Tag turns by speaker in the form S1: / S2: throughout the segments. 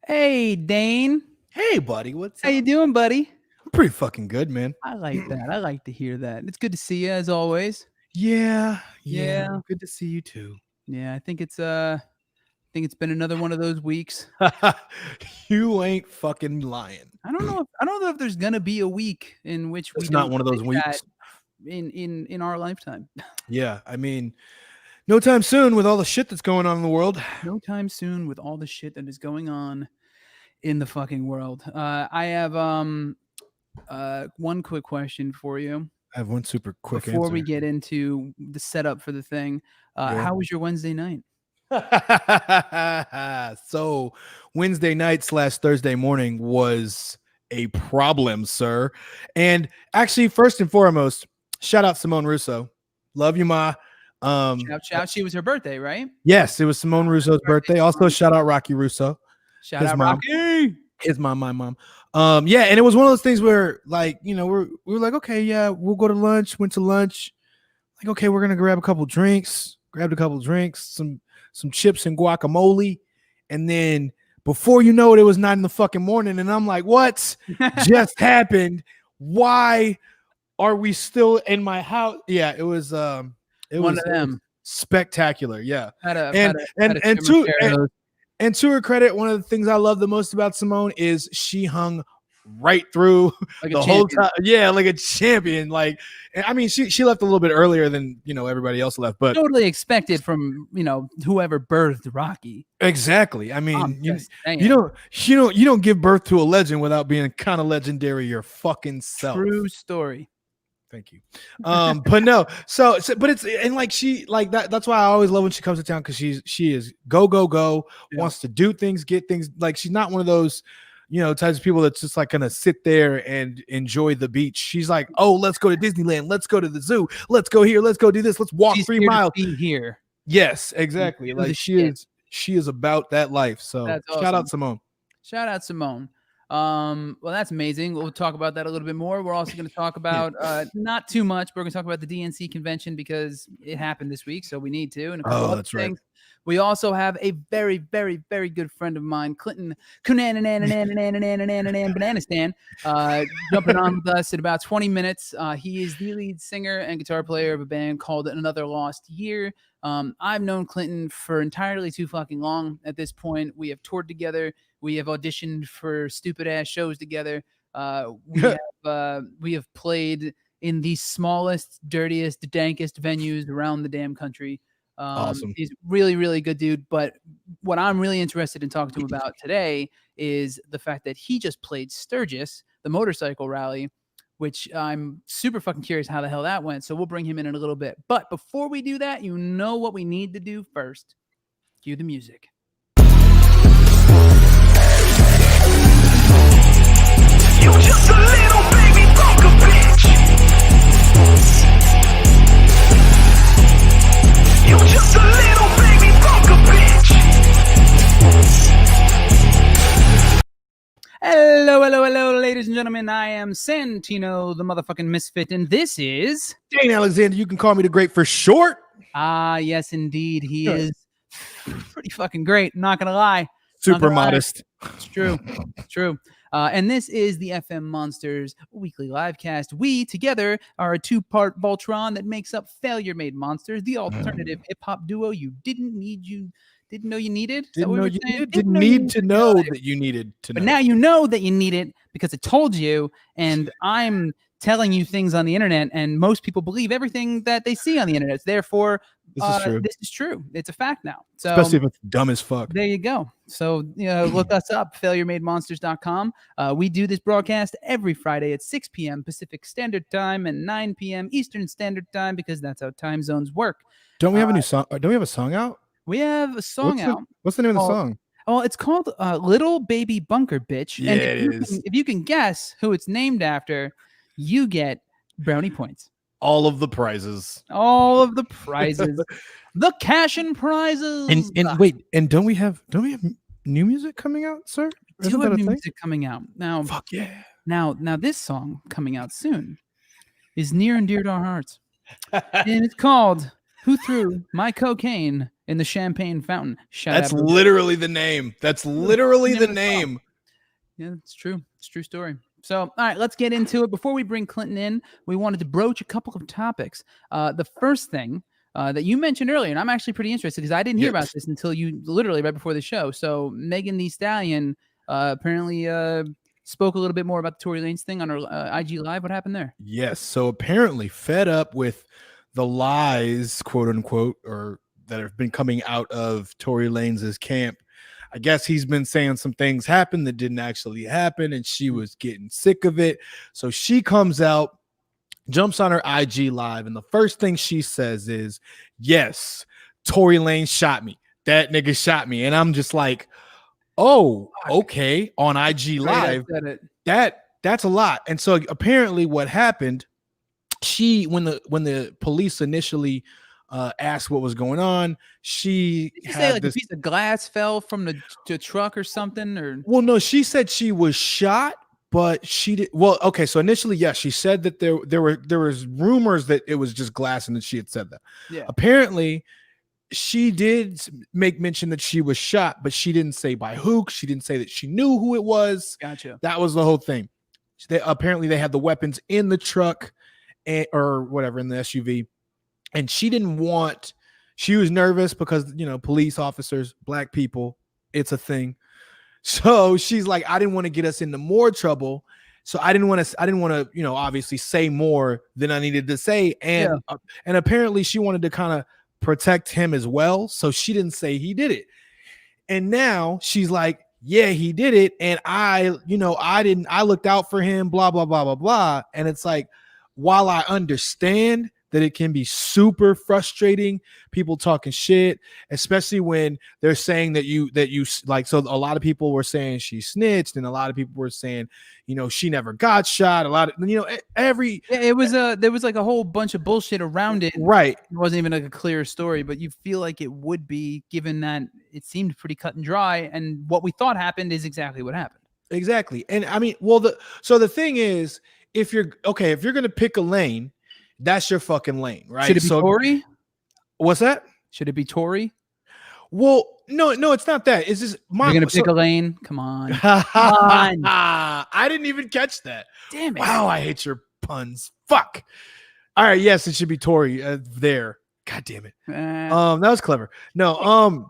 S1: Hey, Dane.
S2: Hey, buddy, what's
S1: How
S2: up?
S1: you doing, buddy?
S2: I'm pretty fucking good, man.
S1: I like that. I like to hear that. It's good to see you as always.
S2: Yeah,
S1: Yeah.
S2: good to see you too.
S1: Yeah, I think it's been another one of those weeks.
S2: You ain't fucking lying.
S1: I don't know if there's gonna be a week in which we
S2: It's not
S1: don't
S2: one of those
S1: chit chat
S2: weeks.
S1: in our lifetime.
S2: Yeah, I mean, no time soon with all the shit that's going on in the world.
S1: No time soon with all the shit that is going on in the fucking world. I have one quick question for you
S2: I have one super quick
S1: before we
S2: answer.
S1: get into the setup for the thing.
S2: Yeah.
S1: How was your Wednesday night?
S2: So, Wednesday night / Thursday morning was a problem, sir. And actually, first and foremost, shout out Simone Russo. Love you, Ma.
S1: Shout! She was her birthday, right?
S2: Yes, it was Simone Russo's birthday. Also, shout out Rocky Russo.
S1: Shout
S2: His
S1: out
S2: mom.
S1: Rocky.
S2: His mom, my mom. Yeah, and it was one of those things where, like, we were like, okay, yeah, we'll go to lunch. Went to lunch. Like, okay, we're gonna grab a couple drinks. Grabbed a couple drinks, some chips and guacamole, and then before you know it, it was 9 in the fucking morning, and I'm like, what just happened? Why are we still in my house? Yeah, it was
S1: One of them.
S2: spectacular. Yeah,
S1: Had a
S2: and
S1: had a
S2: and
S1: shimmer
S2: to
S1: Cheerios.
S2: and to her credit, one of the things I love the most about Simone is she hung right through
S1: Like
S2: the
S1: a
S2: whole
S1: champion.
S2: time. Yeah, like a champion. Like, I mean, she left a little bit earlier than everybody else left, but
S1: Totally expected from whoever birthed Rocky.
S2: exactly. I
S1: I'm
S2: mean,
S1: just saying.
S2: you don't give birth to a legend without being kind of legendary your fucking self.
S1: True story.
S2: Thank you. But no, but it's and like she like that. That's why I always love when she comes to town because she is go,
S1: Yeah.
S2: wants to do things, get things. Like she's not one of those types of people that's just like gonna sit there and enjoy the beach. She's like, oh, let's go to Disneyland, let's go to the zoo, let's go here, let's go do this, let's walk
S1: She's
S2: 3
S1: here to
S2: miles.
S1: be here.
S2: Yes, exactly.
S1: Do the
S2: Like
S1: shit.
S2: she is about that life. So
S1: That's
S2: shout
S1: awesome.
S2: out Simone.
S1: Shout out Simone. Well, that's amazing. We'll talk about that a little bit more. We're also going to talk about not too much, but we're going to talk about the DNC convention because it happened this week, so we need to. And a couple other
S2: That's right.
S1: things. We also have a very, very, very good friend of mine, Clinton Cunanan, Banana Stand, jumping on with us in about 20 minutes. He is the lead singer and guitar player of a band called Another Lost Year. I've known Clinton for entirely too fucking long at this point. We have toured together. We have auditioned for stupid ass shows together. We have played in the smallest, dirtiest, dankest venues around the damn country.
S2: Awesome.
S1: He's really, really good dude. But what I'm really interested in talking to him about today is the fact that he just played Sturgis, the motorcycle rally, which I'm super fucking curious how the hell that went. So we'll bring him in a little bit. But before we do that, you know what we need to do first. Cue the music.
S3: You just a little baby bunker bitch. You just a little baby bunker bitch.
S1: Hello, ladies and gentlemen. I am Santino, the motherfucking misfit, and this is
S2: Dane Alexander. You can call me the Great for short.
S1: yes, indeed, he is pretty fucking great. Not gonna lie,
S2: Super modest.
S1: It's true. It's true. And this is the FM Monsters weekly live cast. We together are a 2-part Voltron that makes up Failure Made Monsters, the alternative hip hop duo you didn't know you needed.
S2: Didn't know you needed. Didn't need to know that you needed to know.
S1: But now you know that you need it because it told you, and I'm telling you things on the internet, and most people believe everything that they see on the internet. Therefore,
S2: This is true.
S1: This is true. It's a fact now. So
S2: Especially if it's dumb as fuck.
S1: there you go. So look us up, FailureMadeMonsters.com. We do this broadcast every Friday at 6 p.m. Pacific Standard Time and 9 p.m. Eastern Standard Time because that's how time zones work.
S2: Don't we have a new song? Don't we have a song out?
S1: We have a song out.
S2: What's the name of the
S1: called-
S2: song?
S1: Oh, it's called Little Baby Bunker Bitch.
S2: Yeah,
S1: and
S2: it
S1: if you can guess who it's named after, you get brownie points.
S2: All of the prizes.
S1: All of the prizes. The cash and prizes.
S2: And wait, and don't we have new music coming out, sir?
S1: We do have new music coming out. Now,
S2: Fuck yeah.
S1: Now this song coming out soon is near and dear to our hearts. And it's called Who Threw My Cocaine in the Champagne Fountain. Shout
S2: That's
S1: out.
S2: literally the name. That's literally the
S1: Yeah,
S2: name.
S1: yeah, it's true. It's a true story. So, all right, let's get into it. Before we bring Clinton in, we wanted to broach a couple of topics. The first thing that you mentioned earlier, and I'm actually pretty interested because I didn't hear about this until you literally right before the show. So, Megan Thee Stallion apparently spoke a little bit more about the Tory Lanez thing on her IG Live. What happened there?
S2: Yes. So apparently, fed up with the lies, quote unquote, or that have been coming out of Tory Lanez's camp. I guess he's been saying some things happened that didn't actually happen, and she was getting sick of it. So she comes out, jumps on her IG Live, and the first thing she says is, "Yes, Tory Lanez shot me. That nigga shot me." And I'm just like, "Oh, okay." On IG Live, that's a lot. And so apparently, what happened? When the police initially asked what was going on, she
S1: Did you say like a piece of glass fell from the truck or something? Or
S2: well, no, she said she was shot, but she did well. Okay, so initially, yes, she said that there was rumors that it was just glass, and that she had said that.
S1: Yeah.
S2: Apparently, she did make mention that she was shot, but she didn't say by who. She didn't say that she knew who it was.
S1: Gotcha.
S2: That was the whole thing. Apparently they had the weapons in the truck or whatever in the SUV, and she was nervous because police officers, black people, it's a thing. So she's like, I didn't want to get us into more trouble, so I didn't want to obviously say more than I needed to say, and apparently she wanted to kind of protect him as well, so she didn't say he did it. And now she's like, yeah, he did it, and I looked out for him, blah blah blah blah blah. And it's like, while I understand that it can be super frustrating, people talking shit, especially when they're saying that you like, so a lot of people were saying she snitched, and a lot of people were saying, she never got shot. A lot of,
S1: it was there was like a whole bunch of bullshit around it.
S2: Right.
S1: It wasn't even like a clear story, but you feel like it would be, given that it seemed pretty cut and dry, and what we thought happened is exactly what happened.
S2: Exactly. And I mean, well, the thing is, if you're gonna pick a lane, that's your fucking lane, right?
S1: Should it be Tory?
S2: What's that?
S1: Should it be Tory?
S2: Well, no, it's not that. It's just
S1: you're gonna pick a lane. Come on.
S2: I didn't even catch that.
S1: Damn it!
S2: Wow, I hate your puns. Fuck. All right, yes, it should be Tory there. God damn it. That was clever. No,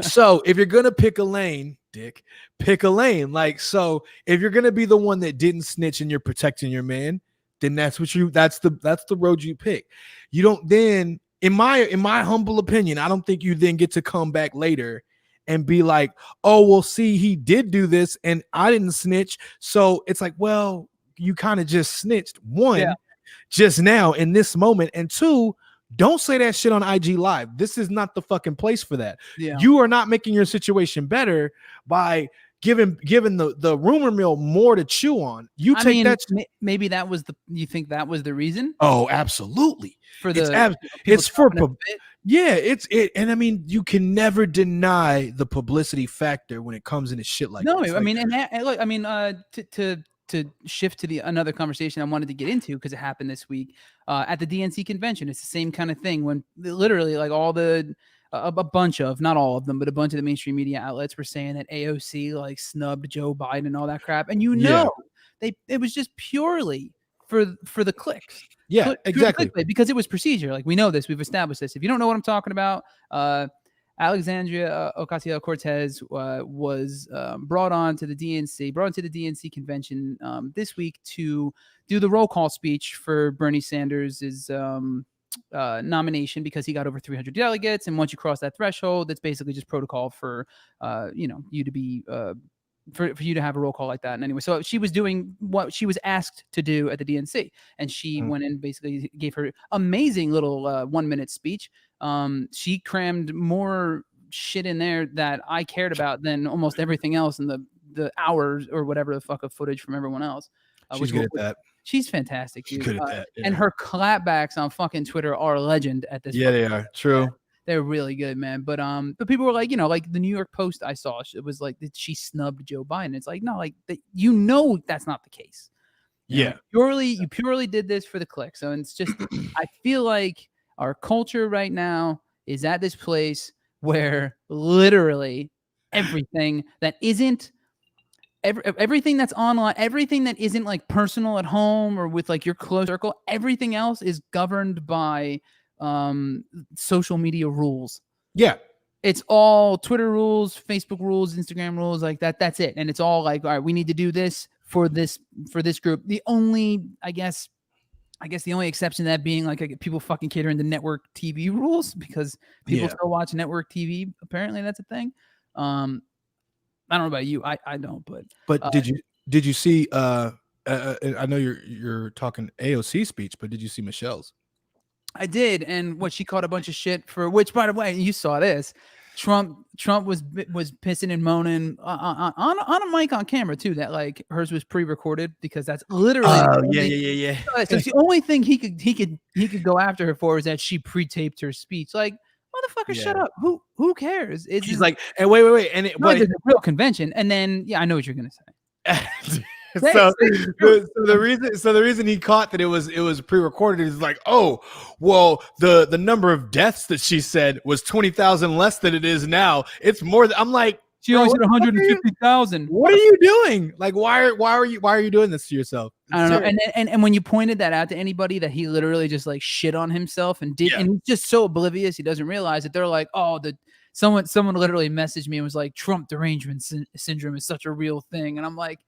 S2: so if you're gonna pick a lane, dick, pick a lane. Like, so if you're gonna be the one that didn't snitch and you're protecting your man, then that's the road you pick. You don't then, in my humble opinion, I don't think you then get to come back later and be like, oh, well, see, he did do this and I didn't snitch. So it's like, well, you kind of just snitched. One, just now in this moment, and two, don't say that shit on IG Live. This is not the fucking place for that.
S1: Yeah.
S2: You are not making your situation better by giving the rumor mill more to chew on.
S1: Maybe that was you think that was the reason?
S2: Oh, absolutely. And I mean, you can never deny the publicity factor when it comes into shit like this.
S1: No, I mean, and look, I mean, to shift to another conversation I wanted to get into, because it happened this week at the DNC convention. It's the same kind of thing when literally like all the a bunch of, not all of them, but a bunch of the mainstream media outlets were saying that AOC like snubbed Joe Biden and all that crap. And it was just purely for the clicks.
S2: Yeah, exactly.
S1: Because it was procedure. Like, we know this, we've established this. If you don't know what I'm talking about, Alexandria Ocasio-Cortez was brought into the DNC convention this week to do the roll call speech for Bernie Sanders's nomination, because he got over 300 delegates, and once you cross that threshold, that's basically just protocol for you to be for you to have a roll call like that. And anyway, so she was doing what she was asked to do at the DNC, and she went in, basically gave her amazing little 1-minute speech. She crammed more shit in there that I cared about than almost everything else in the hours or whatever the fuck of footage from everyone else.
S2: She's good at that.
S1: She's fantastic, dude.
S2: She's good at that. Yeah.
S1: And her clapbacks on fucking Twitter are a legend at this point.
S2: Yeah, they are. True.
S1: They're really good, man. But people were like, like the New York Post I saw, it was like that she snubbed Joe Biden. It's like, no, like that's not the case. You purely did this for the click. So it's just, I feel like our culture right now is at this place where literally everything that isn't everything that's online, everything that isn't like personal at home or with like your close circle, everything else is governed by social media rules.
S2: Yeah.
S1: It's all Twitter rules, Facebook rules, Instagram rules, like that. That's it. And it's all like, all right, we need to do this for this group. The only, I guess the only exception to that being like people fucking catering to network TV rules because people still watch network TV. Apparently that's a thing. I don't know about you. I don't, but
S2: did you see I know you're talking AOC speech, but did you see Michelle's?
S1: I did, and what she caught a bunch of shit for, which by the way, you saw this. Trump was pissing and moaning on a mic on camera too. That like hers was pre-recorded because that's literally
S2: yeah.
S1: So it's the only thing he could go after her for is that she pre-taped her speech. Like motherfucker, shut up. Who cares? It's
S2: She's like, and wait, and it
S1: like a real convention, and then I know what you're gonna say.
S2: So the reason he caught that it was pre-recorded is like, oh, well, the number of deaths that she said was 20,000 less than it is now. It's more than, I'm like,
S1: she only said 150,000.
S2: What are you doing? Like, why are you doing this to yourself?
S1: I don't know. And when you pointed that out to anybody that he literally just like shit on himself and did, and he's just so oblivious, he doesn't realize that they're like, oh, someone literally messaged me and was like, Trump derangement syndrome is such a real thing, and I'm like,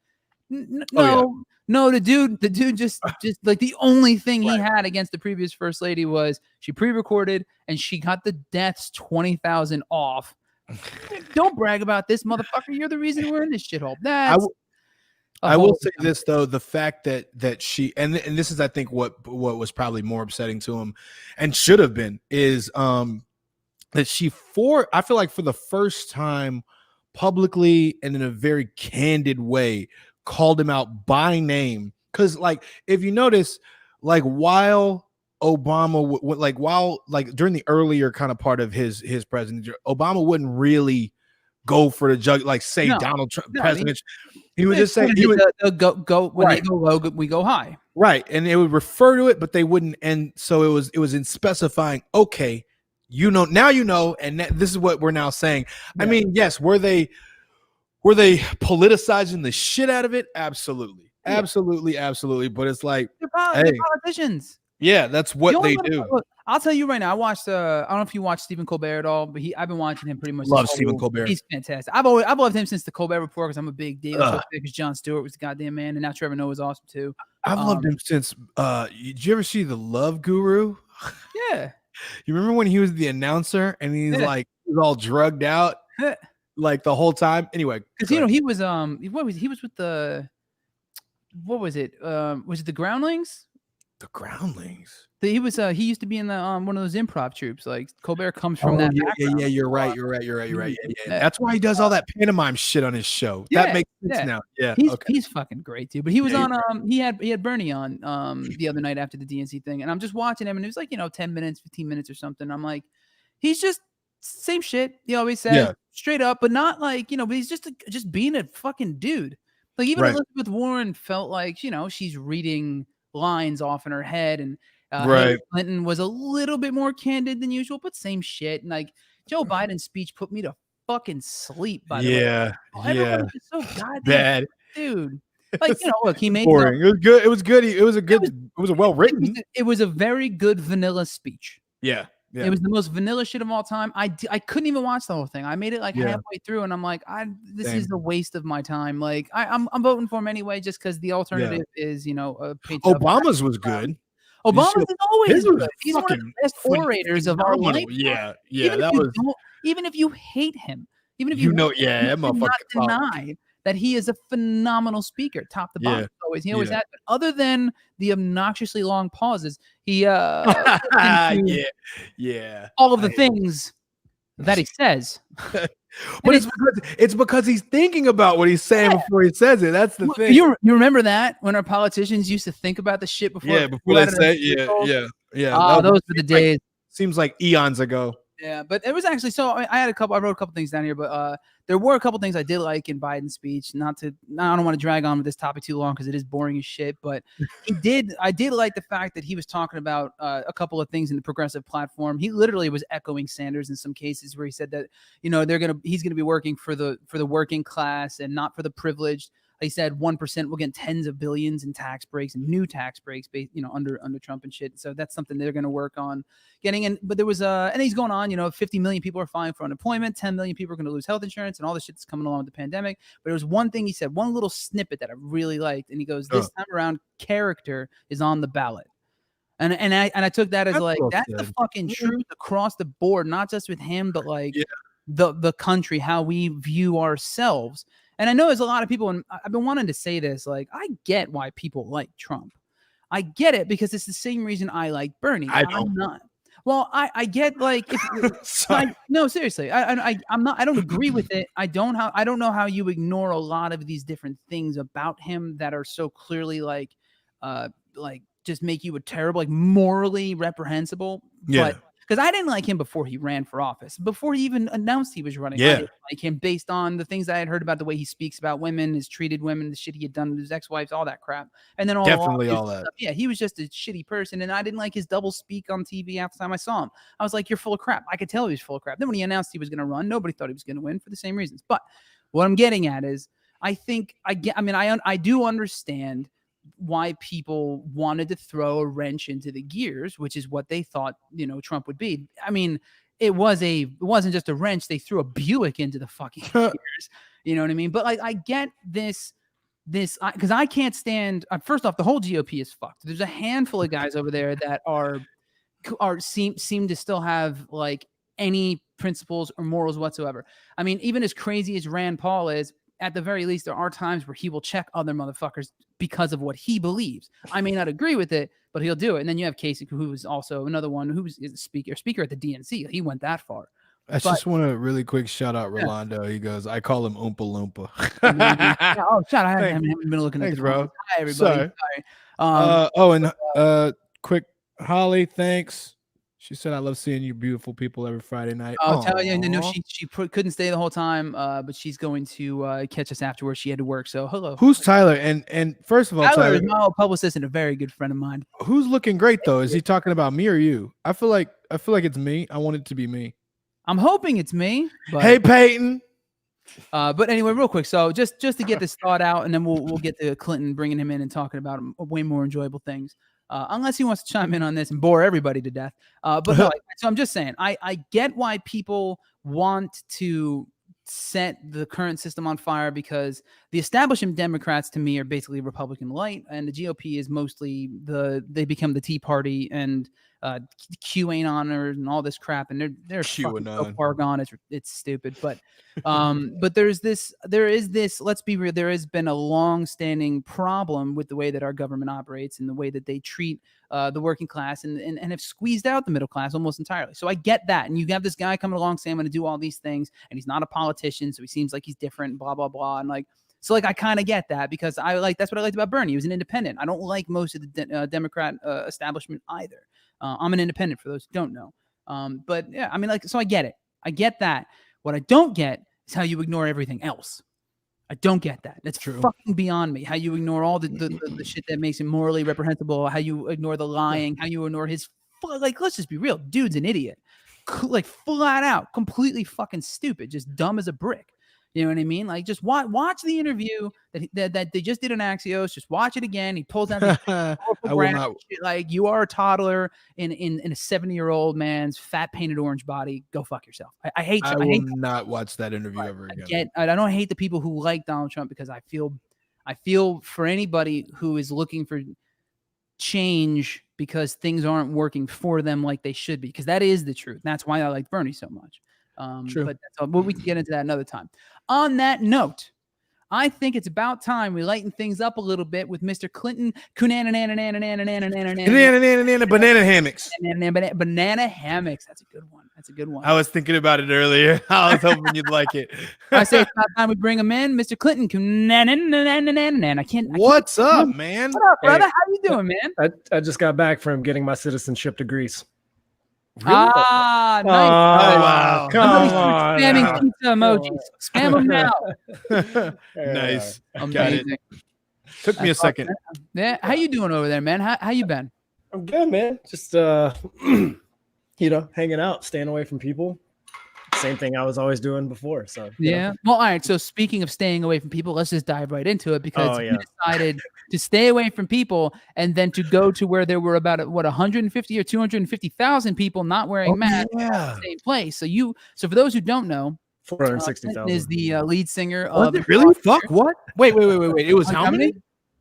S1: no, the dude just like the only thing he had against the previous first lady was she pre-recorded and she got the deaths 20,000 off. Don't brag about this, motherfucker. You're the reason we're in this shithole.
S2: I will say this though, the fact that she and this is I think what was probably more upsetting to him and should have been is that I feel like for the first time publicly and in a very candid way called him out by name. Because like if you notice, like while Obama during the earlier kind of part of his presidency, Obama wouldn't really go for the judge, like say Donald Trump president. He would just say he would
S1: go when they go low, we go high.
S2: Right. And they would refer to it, but they wouldn't. And so it was in specifying, okay, now and this is what we're now saying. Yeah. I mean, yes, were they politicizing the shit out of it? Absolutely. Yeah. Absolutely. But it's like
S1: they're politicians.
S2: Yeah, that's what they do.
S1: Look, I'll tell you right now. I watched. I don't know if you watched Stephen Colbert at all, but I've been watching him pretty much.
S2: Love Stephen Colbert.
S1: He's fantastic. I've loved him since the Colbert Report because I'm a big deal. Because Jon Stewart was the goddamn man, and now Trevor Noah's awesome too.
S2: I've loved him since. Did you ever see The Love Guru?
S1: Yeah. You
S2: remember when he was the announcer and he's like he's all drugged out like the whole time? Anyway,
S1: because he was he was with the what was it? Was it the Groundlings?
S2: The Groundlings.
S1: He used to be in the one of those improv troupes. Like Colbert comes from that.
S2: Yeah. You're right. Yeah. That's why he does all that pantomime shit on his show. That makes sense now. Yeah,
S1: he's fucking great too. But he was on. He had Bernie on the other night after the DNC thing, and I'm just watching him, and it was like 10 minutes, 15 minutes or something. I'm like, he's just same shit he always says, straight up, but not like but he's just being a fucking dude. Like even Elizabeth Warren felt like she's reading lines off in her head, and Hillary Clinton was a little bit more candid than usual, but same shit. And like Joe Biden's speech put me to fucking sleep. By the way, everyone was so goddamn bad, dude. Like look, he made
S2: boring. It was good. It was good. It was a well written.
S1: It was a very good vanilla speech.
S2: Yeah.
S1: It was the most vanilla shit of all time. I couldn't even watch the whole thing. I made it like halfway through, and I'm like, this is a waste of my time. Like I'm voting for him anyway, just because the alternative is
S2: Obama's was good.
S1: Obama's is always good. He's one of the best orators of our life.
S2: Yeah.
S1: Even if you hate him, even if you
S2: that motherfucker
S1: not deny that he is a phenomenal speaker, top to bottom. He always has. But other than the obnoxiously long pauses, he all of the things that he says.
S2: But it's because he's thinking about what he's saying before he says it. That's the thing.
S1: You remember that when our politicians used to think about the shit before?
S2: Before they say yeah.
S1: Those were the days.
S2: Seems like eons ago.
S1: Yeah, but it was actually so. I wrote a couple things down here, but there were a couple things I did like in Biden's speech. I don't want to drag on with this topic too long because it is boring as shit. But I did like the fact that he was talking about a couple of things in the progressive platform. He literally was echoing Sanders in some cases where he said that he's gonna be working for the working class and not for the privileged. He said 1% will get tens of billions in tax breaks and new tax breaks, under Trump and shit. So that's something they're going to work on getting in. But there was and he's going on, 50 million people are filing for unemployment, 10 million people are going to lose health insurance, and all this shit that's coming along with the pandemic. But there was one thing he said, one little snippet that I really liked, and he goes, "This time around, character is on the ballot." And I took that as that's the fucking truth across the board, not just with him, but the country, how we view ourselves. And I know there's a lot of people, and I've been wanting to say this, I get why people like Trump. I get it because it's the same reason I like Bernie.
S2: I don't.
S1: I'm not. Well, I get no, seriously, I'm not. I don't agree with it. I don't know how you ignore a lot of these different things about him that are so clearly just make you a terrible, morally reprehensible.
S2: Yeah.
S1: But because I didn't like him before he ran for office, before he even announced he was running.
S2: Yeah.
S1: I didn't like him based on the things I had heard about the way he speaks about women, has treated women, the shit he had done with his ex-wives, all that crap. And then all that. Yeah, he was just a shitty person, and I didn't like his double speak on TV half the time I saw him. I was like, you're full of crap. I could tell he was full of crap. Then when he announced he was going to run, nobody thought he was going to win for the same reasons. But what I'm getting at is I do understand why people wanted to throw a wrench into the gears, which is what they thought, Trump would be. I mean, it wasn't just a wrench. They threw a Buick into the fucking gears. You know what I mean? But I get this because I can't stand, first off, the whole GOP is fucked. There's a handful of guys over there that seem to still have any principles or morals whatsoever. I mean, even as crazy as Rand Paul is, at the very least, there are times where he will check other motherfuckers because of what he believes. I may not agree with it, but he'll do it. And then you have Kasich, who is also another one who is a speaker at the DNC. He went that far.
S2: Just want to really quick shout out Rolando. Yeah. He goes, I call him Oompa Loompa.
S1: Shout out. I haven't been looking at
S2: Thanks, bro.
S1: Hi, everybody. Sorry.
S2: Quick, Holly, thanks. She said, I love seeing you beautiful people every Friday night.
S1: I'll tell you, no, she couldn't stay the whole time, but she's going to catch us afterwards. She had to work, so hello.
S2: Who's Tyler? And first of all,
S1: Tyler is my old publicist and a very good friend of mine.
S2: Who's looking great, though? Is he talking about me or you? I feel like it's me. I want it to be me.
S1: I'm hoping it's me. But,
S2: hey, Peyton.
S1: But anyway, real quick. So just to get this thought out, and then we'll get to Clinton bringing him in and talking about way more enjoyable things. Unless he wants to chime in on this and bore everybody to death. But no, so I'm just saying, I get why people want to set the current system on fire, because the establishment Democrats to me are basically Republican light, and the GOP is mostly they become the Tea Party and QAnoners and all this crap, and they're so far gone. It's stupid, but there is this. Let's be real. There has been a long-standing problem with the way that our government operates and the way that they treat the working class and have squeezed out the middle class almost entirely. So I get that, and you have this guy coming along saying, "I'm going to do all these things," and he's not a politician, so he seems like he's different. Blah blah blah, and I kind of get that, because that's what I liked about Bernie. He was an independent. I don't like most of the Democrat establishment either. I'm an independent, for those who don't know. But yeah, I mean, so I get it. I get that. What I don't get is how you ignore everything else. I don't get that. That's true. Fucking beyond me. How you ignore all the shit that makes him morally reprehensible. How you ignore the lying. How you ignore his let's just be real. Dude's an idiot. Flat out, completely fucking stupid. Just dumb as a brick. You know what I mean? Just watch the interview that they just did on Axios. Just watch it again. He pulls out shit, you are a toddler in a 70-year-old man's fat painted orange body. Go fuck yourself. I hate
S2: not watch that interview ever again.
S1: I don't hate the people who like Donald Trump, because I feel for anybody who is looking for change because things aren't working for them like they should be, because that is the truth. That's why I like Bernie so much.
S2: True.
S1: But that's all. Well, we can get into that another time. On that note, I think it's about time we lighten things up a little bit with Mr. Clinton. Cunanan,
S2: banana hammocks.
S1: Banana hammocks. That's a good one.
S2: I was thinking about it earlier. I was hoping you'd like it.
S1: I say it's about time we bring him in, Mr. Clinton. Cunanan. I can't.
S2: What's up, man?
S1: What up, brother? How you doing, man?
S4: I just got back from getting my citizenship to Greece.
S1: Ah, nice.
S2: wow.
S1: Somebody
S2: Come
S1: start spamming
S2: now.
S1: pizza emojis. Spam them now.
S2: Nice. Got it.
S1: Amazing.
S2: Took me a
S1: That's awesome,
S2: second.
S1: man. Yeah, how you doing over there, man? How you been?
S4: I'm good, man. Just hanging out, staying away from people. Same thing I was always doing before. So
S1: Yeah. Well, all right. So speaking of staying away from people, let's just dive right into it because you decided to stay away from people and then to go to where there were about 150 or 250,000 people not wearing masks in the same place. So for those who don't know,
S4: 460,000
S1: is the lead singer
S2: Was
S1: of
S2: it really? Fuck what? Wait. It was how many?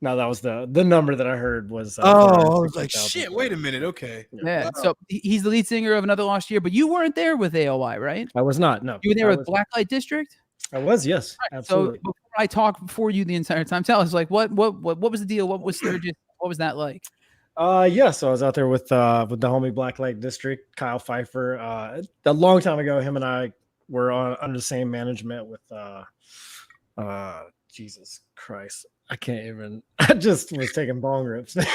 S4: No, that was the number that I heard was.
S2: I was like, shit. Wait a minute. Okay.
S1: Yeah. Wow. So he's the lead singer of Another Lost Year, but you weren't there with AOI, right?
S4: I was not. No,
S1: you were there with Blacklight District.
S4: I was. Yes,
S1: right,
S4: absolutely.
S1: So before I talk for you the entire time, tell us like what was the deal? What was Sturgis? What was that like?
S4: Yeah. So I was out there with the homie Blacklight District, Kyle Pfeiffer. A long time ago, him and I were under the same management with. Jesus Christ. I can't even. I just was taking bong rips. We were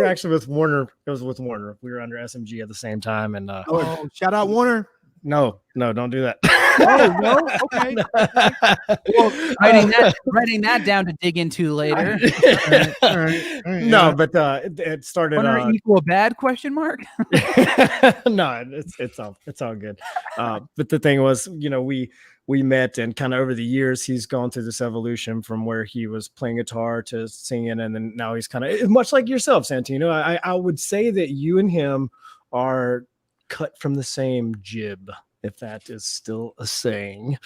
S4: actually with Warner. It was with Warner. We were under SMG at the same time. And
S2: shout out Warner.
S4: No, don't do that.
S2: No, okay.
S1: Well, writing that down to dig into later.
S4: All right, no, but it started.
S1: Equal bad question mark?
S4: No, it's all good. But the thing was, we met, and kind of over the years, he's gone through this evolution from where he was playing guitar to singing, and then now he's kind of much like yourself, Santino. I would say that you and him are cut from the same jib, if that is still a saying.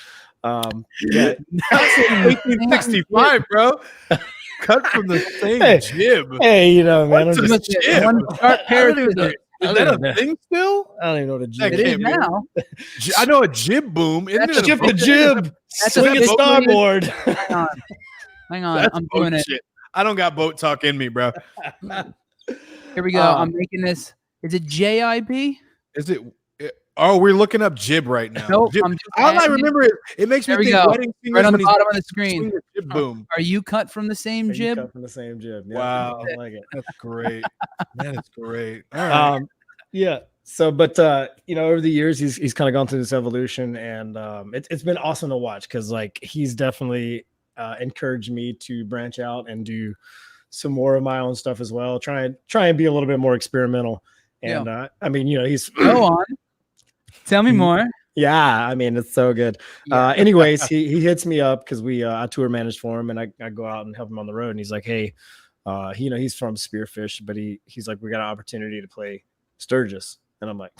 S4: Yeah,
S2: that's 1865, bro. Cut from the same jib.
S4: Hey, man,
S2: Is that a thing still?
S4: I don't even know what a jib
S1: is. It is now.
S2: I know a jib boom. Isn't it
S4: jib the jib? Swing a starboard.
S1: Hang on. I'm doing it.
S2: Shit. I don't got boat talk in me, bro.
S1: Here we go. I'm making this. Is it JIB?
S2: Is it? Oh, we're looking up jib right now.
S1: Nope,
S2: all I remember is it makes me think wedding singers
S1: right on the bottom of the screen.
S2: Jib boom.
S1: Are you cut from the same jib?
S4: Cut from the same jib. Yeah,
S2: wow,
S4: I like it.
S2: That's great. That is great. All right.
S4: Yeah. So, but over the years, he's kind of gone through this evolution, and it's been awesome to watch because he's definitely encouraged me to branch out and do some more of my own stuff as well. Try and be a little bit more experimental. And he's
S1: go on. Tell me more.
S4: Yeah, it's so good.
S1: Yeah.
S4: Anyways, he hits me up because I tour managed for him, and I go out and help him on the road. And he's like, "Hey, he's from Spearfish, but he's like, we got an opportunity to play Sturgis." And I'm like,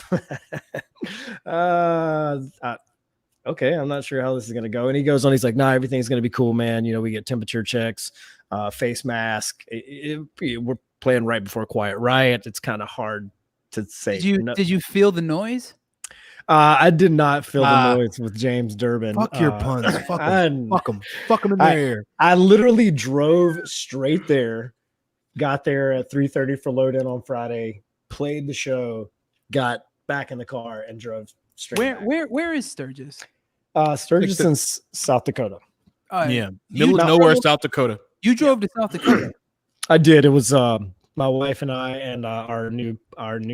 S4: okay, I'm not sure how this is gonna go. And he goes on, he's like, "Nah, everything's gonna be cool, man. We get temperature checks, face mask. We're playing right before Quiet Riot. It's kind of hard to say."
S1: Did you feel the noise?
S4: I did not feel the noise with James Durbin.
S2: Fuck your puns. Fuck him. Fuck him in the air.
S4: I literally drove straight there, got there at 3:30 for load in on Friday, played the show, got back in the car, and drove straight.
S1: Where is Sturgis?
S4: Sturgis in South Dakota.
S2: Yeah, middle of nowhere, South Dakota.
S1: You drove to South Dakota.
S4: I did. It was my wife and I and our new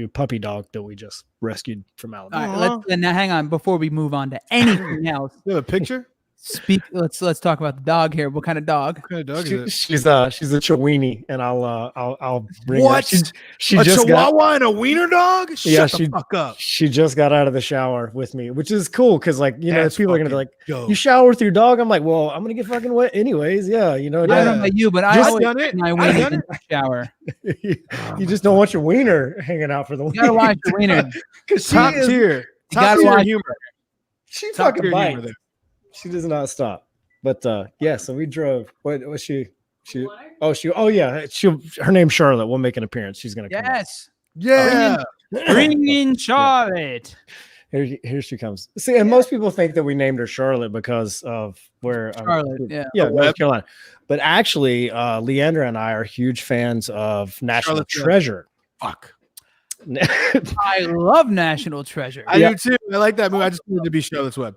S4: puppy dog that we just rescued from Alabama.
S1: All right, now hang on before we move on to anything else.
S2: You have a picture?
S1: Let's talk about the dog here. What kind of dog?
S2: What kind of dog is it?
S4: She's a Chiweenie, and I'll bring
S2: what?
S4: She
S2: a
S4: just
S2: Chihuahua and a wiener dog? Shut the fuck up.
S4: She just got out of the shower with me, which is cool because people are gonna be like,
S2: dope.
S4: "You shower with your dog?" I'm like, "Well, I'm gonna get fucking wet anyways." Yeah,
S1: I don't know about you, but I always
S2: done it.
S1: My wiener in the shower.
S4: You just don't want your wiener hanging out for the week.
S1: You gotta watch your wiener.
S2: Top tier humor.
S4: She fucking bites. She does not stop. But yeah, so we drove. What was she? Her name's Charlotte. We'll make an appearance. She's gonna come.
S1: Yes.
S2: Yeah.
S1: Bring in Charlotte.
S4: Here she comes. See, and most people think that we named her Charlotte because of where
S1: Charlotte,
S4: North Carolina. But actually, Leandra and I are huge fans of National Treasure.
S2: Fuck.
S1: I love National Treasure.
S2: I do too. I like that movie. I just wanted to be Charlotte's Web.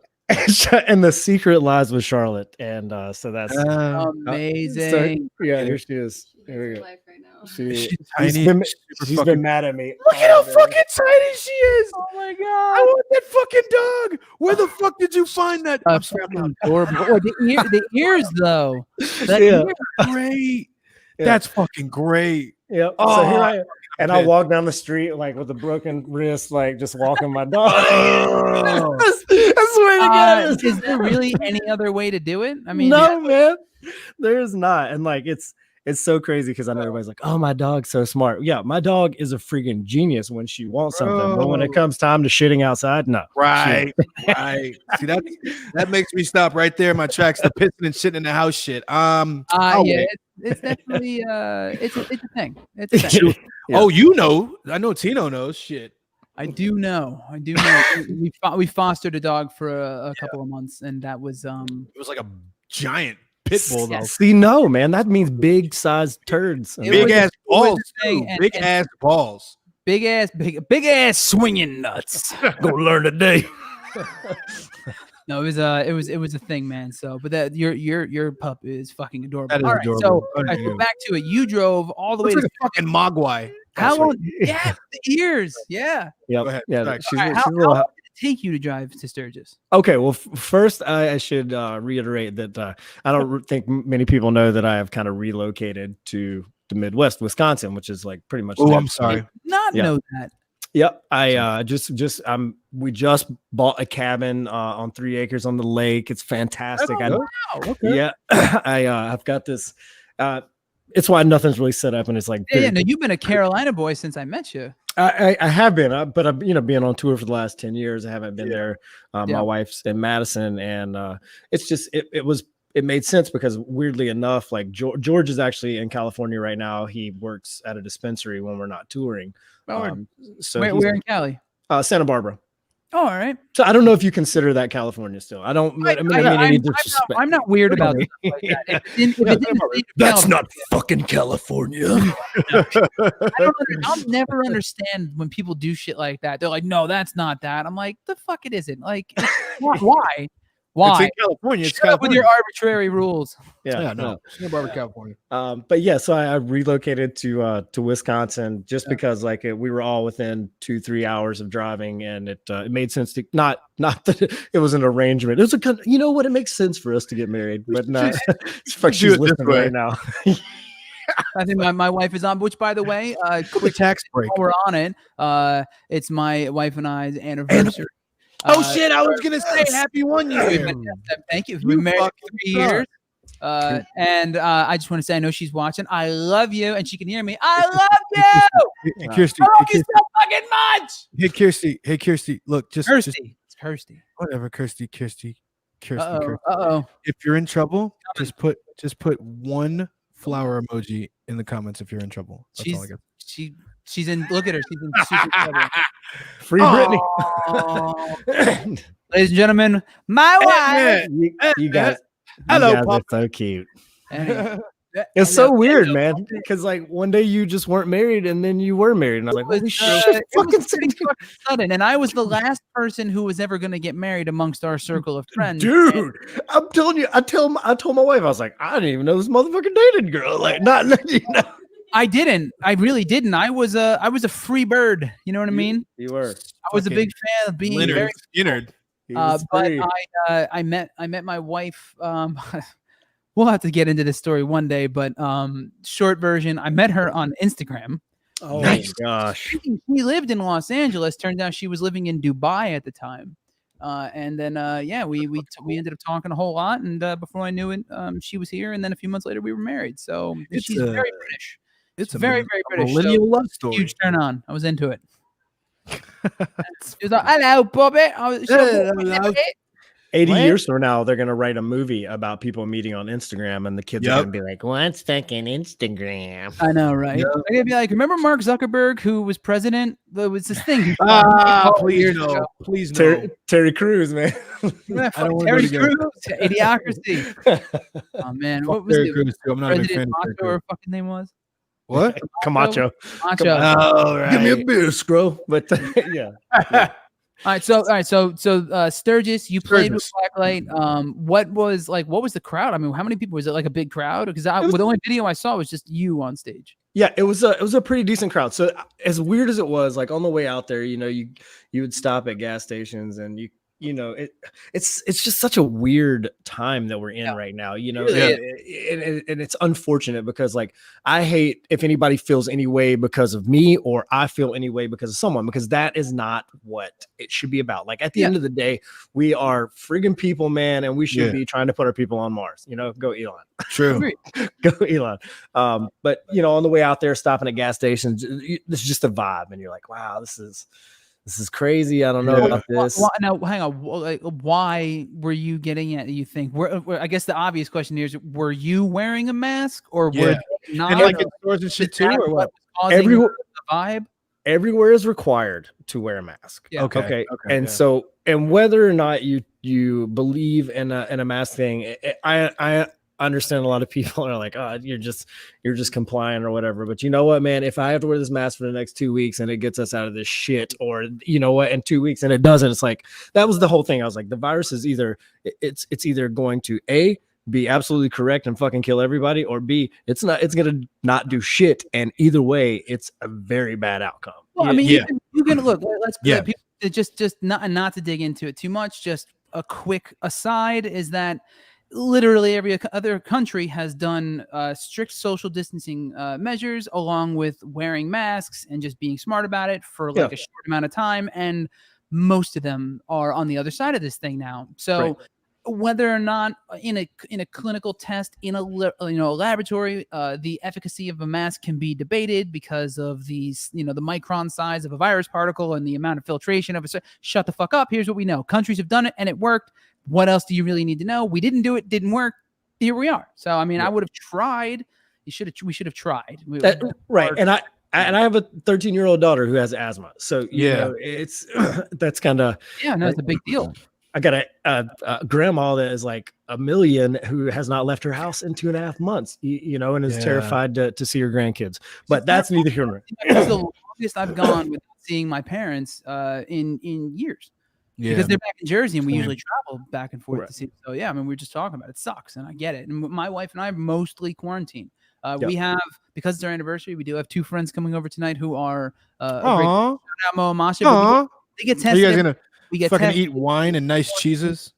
S4: and the secret lies with Charlotte, and so that's
S1: amazing.
S4: yeah. Here she is. Here we go.
S5: Life right now.
S2: She's
S4: She's
S2: tiny.
S4: she's been mad at me.
S2: Look at how fucking tiny she is.
S1: Oh my
S2: I
S1: god.
S2: want that fucking dog. Where the fuck did you find that? I'm sorry, I'm
S1: Fucking adorable. Oh, the ears though. That
S4: Yeah.
S1: ear-
S2: not great.
S4: Yeah.
S2: That's fucking great.
S4: Yep.
S2: Oh,
S4: So here I am. And I
S2: pissed.
S4: walk down the street like with a broken wrist, like just walking my dog.
S2: Oh.
S4: I swear to God.
S1: is there really any other way to do it? I mean,
S4: No, man, there is not. And like it's so crazy because I know everybody's like, oh, my dog's so smart. Yeah, my dog is a freaking genius when she wants something. But when it
S2: Bro.
S4: comes time to shitting outside, no.
S2: Right, right. See that makes me stop right there in my tracks. The pissing and shitting in the house shit. I'll
S1: yeah,
S2: wait.
S1: it's definitely it's a thing. It's a thing.
S4: Yeah.
S2: Oh, you know, I know Tino knows shit.
S1: I do know. We fostered a dog for a couple of months, and that was
S2: It was like a giant pit bull, though.
S4: See, no, man, that means big sized turds.
S1: It
S2: Big
S1: was-
S2: ass
S1: it was
S2: balls,
S1: a thing,
S2: too.
S1: and-
S2: Big
S1: and-
S2: ass balls.
S1: big ass swinging nuts.
S4: Go learn today.
S1: No, it was a thing, man. So, but that your pup is fucking adorable.
S2: That is
S1: All right,
S2: adorable.
S1: so
S2: Oh,
S1: I go
S2: yeah.
S1: back to it. You drove all the way
S2: Looks
S1: to
S2: like a fucking mogwai.
S1: how
S4: That's
S1: long?
S4: right.
S1: Yeah, the ears. Yeah.
S4: Yep.
S2: Go ahead.
S4: Yeah,
S2: Sorry.
S4: she's,
S1: All right,
S4: she's
S1: how
S4: a little.
S1: long did it take you to drive to Sturgis?
S4: Okay, well, first I should reiterate that I don't think many people know that I have kind of relocated to the Midwest, Wisconsin, which is like pretty much.
S2: Oh,
S4: the-
S2: I'm sorry.
S1: Not
S4: Yeah.
S1: know that.
S4: Yep, I we just bought a cabin on 3 acres on the lake. It's fantastic.
S2: Oh,
S1: Wow.
S4: Yeah, I've got this. It's why nothing's really set up, and it's like
S1: Yeah, no, you've been a Carolina boy since I met you.
S4: I have been, but I've being on tour for the last 10 years. I haven't been there.
S1: Yeah.
S4: My wife's in Madison, and it's just it made sense because weirdly enough, like George is actually in California right now. He works at a dispensary when we're not touring. So he's-
S1: Where in Cali?
S4: Santa Barbara.
S1: Oh, all right.
S4: So I don't know if you consider that California still. I don't I mean any disrespect.
S1: I'm not weird about stuff like that. If it's in the state of California,
S4: fucking California.
S1: I'll never understand when people do shit like that. They're like, "No, that's not that." I'm like, "The fuck it isn't." Like, why?
S2: It's
S1: Why?
S2: in California. It's
S1: Shut up with
S2: California.
S1: your arbitrary rules.
S2: Yeah, no. Santa Barbara, California.
S4: But yeah, so I relocated to Wisconsin just because like we were all within 2-3 hours of driving, and it made sense to not that it was an arrangement. It was you know what, it makes sense for us to get married, but not. Fuck,
S2: do
S4: she's
S2: it this
S4: listening
S2: way.
S4: right now.
S1: I think my wife is on. Which, by the way,
S2: Quick tax break.
S1: while we're on it, it's my wife and I's anniversary.
S2: Oh shit! I was gonna say happy 1 year.
S1: Thank you. We've been married
S2: fucking
S1: 3
S2: suck.
S1: years. And I just want to say, I know she's watching. I love you, and she can hear me. I love you.
S2: Hey, Kirsty.
S1: I
S2: Hey,
S1: love you so fucking much.
S2: Hey, Kirsty. Look, just
S1: Kirsty. It's Kirsty.
S2: whatever. Kirsty.
S1: Uh-oh.
S2: If you're in trouble, just put one flower emoji in the comments if you're in trouble. That's all I got.
S1: She's in. Look at her. She's in super trouble.
S4: Free Britney.
S1: Oh. Ladies and gentlemen, my wife.
S4: You guys,
S2: Hello,
S4: you guys are
S2: Pop.
S4: so cute.
S1: Anyway,
S4: It's so weird,
S1: Hello,
S4: man.
S1: Pop.
S4: Because like one day you just weren't married, and then you were married, and I was like,
S1: It
S4: holy
S1: was,
S4: shit,
S1: it
S4: fucking
S1: was pretty fucking sudden, and I was the last person who was ever going to get married amongst our circle of friends.
S4: dude. I'm telling you, I told my wife, I was like, I didn't even know this motherfucker dated girl. Like, not you know.
S1: I didn't. I really didn't. I was a free bird. You know what I mean?
S4: You were.
S1: I was a big fan of being
S2: Leonard
S1: very.
S2: Skinner.
S4: He was
S1: But
S4: free.
S1: I met my wife. We'll have to get into this story one day, but short version, I met her on Instagram.
S4: Oh
S2: Nice.
S4: my gosh.
S1: She lived in Los Angeles. Turned out she was living in Dubai at the time. And then we ended up talking a whole lot, and before I knew it, she was here, and then a few months later we were married. So
S2: It's
S1: she's
S2: a-
S1: very British.
S2: It's a
S1: very,
S2: mil-
S1: very
S2: a
S1: British. So
S2: millennial love story.
S1: huge turn on. I was into it. She was like, "Hello, Bobby." I was,
S2: Hello.
S4: 80
S2: What?
S4: years from now, they're gonna write a movie about people meeting on Instagram, and the kids are
S2: Yep.
S4: gonna be like, "What's fucking Instagram?"
S1: I know, right?
S2: Yeah.
S1: They're gonna be like, "Remember Mark Zuckerberg, who was president? There was this thing."
S2: Please
S1: years
S2: no.
S1: ago.
S2: Please no.
S4: Terry Crews, man.
S1: Yeah,
S2: I don't wanna
S1: Terry
S2: go together.
S1: Crews, Idiocracy. Oh man,
S2: Fuck
S1: what was
S2: Terry
S1: it?
S2: Crews, too. I'm not a big fan
S1: President
S2: of Terry
S1: Macho, or
S2: Crews.
S1: fucking name was
S2: What?
S4: Camacho.
S1: Macho.
S2: All right.
S4: Give me a beer, scroll. But yeah.
S1: All right, so Sturgis, you played with
S2: Sturgis.
S1: Blacklight. What was the crowd? I mean, how many people was it? Like a big crowd? Because the only video I saw was just you on stage.
S4: Yeah, it was a pretty decent crowd. So as weird as it was, like on the way out there, you would stop at gas stations and it's just such a weird time that we're in right now, and it's unfortunate because like I hate if anybody feels any way because of me or I feel any way because of someone, because that is not what it should be about. Like at the end of the day, we are friggin' people, man, and we should be trying to put our people on Mars. Go Elon.
S2: True.
S4: Go Elon. But on the way out there, stopping at gas stations, it's just a vibe, and you're like, wow, this is crazy. I don't know about this.
S1: Now, hang on. Why were you getting it? You think? I guess the obvious question here is: were you wearing a mask, or were they not?
S2: And like in stores and shit too, or what?
S1: The vibe.
S4: Everywhere is required to wear a mask.
S1: Yeah.
S4: Okay. And so, and whether or not you believe in a mask thing, I understand a lot of people are like, oh, you're just compliant or whatever. But you know what, man, if I have to wear this mask for the next 2 weeks and it gets us out of this shit, or you know what, in 2 weeks and it doesn't, it's like, that was the whole thing. I was like, the virus is it's either going to A, be absolutely correct and fucking kill everybody, or B, it's gonna not do shit. And either way, it's a very bad outcome.
S1: Well, I mean, you can look, let's people, just not to dig into it too much. Just a quick aside is that literally every other country has done strict social distancing measures, along with wearing masks and just being smart about it for like a short amount of time. And most of them are on the other side of this thing now. So whether or not in a clinical test in a laboratory, the efficacy of a mask can be debated because of these, the micron size of a virus particle and the amount of filtration of it. Shut the fuck up. Here's what we know. Countries have done it and it worked. What else do you really need to know? We didn't do it. Didn't work. Here we are. So, I mean, I would have tried. We should have tried.
S4: Right. And I have a 13-year-old daughter who has asthma. So, it's that's kind of.
S1: Yeah, no, it's a big deal.
S4: I got a grandma that is like a million who has not left her house in 2.5 months, and is terrified to see her grandkids. But that's neither here nor there.
S1: That's the longest I've gone without seeing my parents in years. Yeah. Because they're back in Jersey and we usually travel back and forth to see. So yeah, I mean, we were just talking about it. It sucks and I get it. And my wife and I mostly quarantine. We have, because it's our anniversary, we do have 2 friends coming over tonight who are Mo and Masha. They get tested.
S2: Are you guys gonna fucking eat wine and nice cheeses?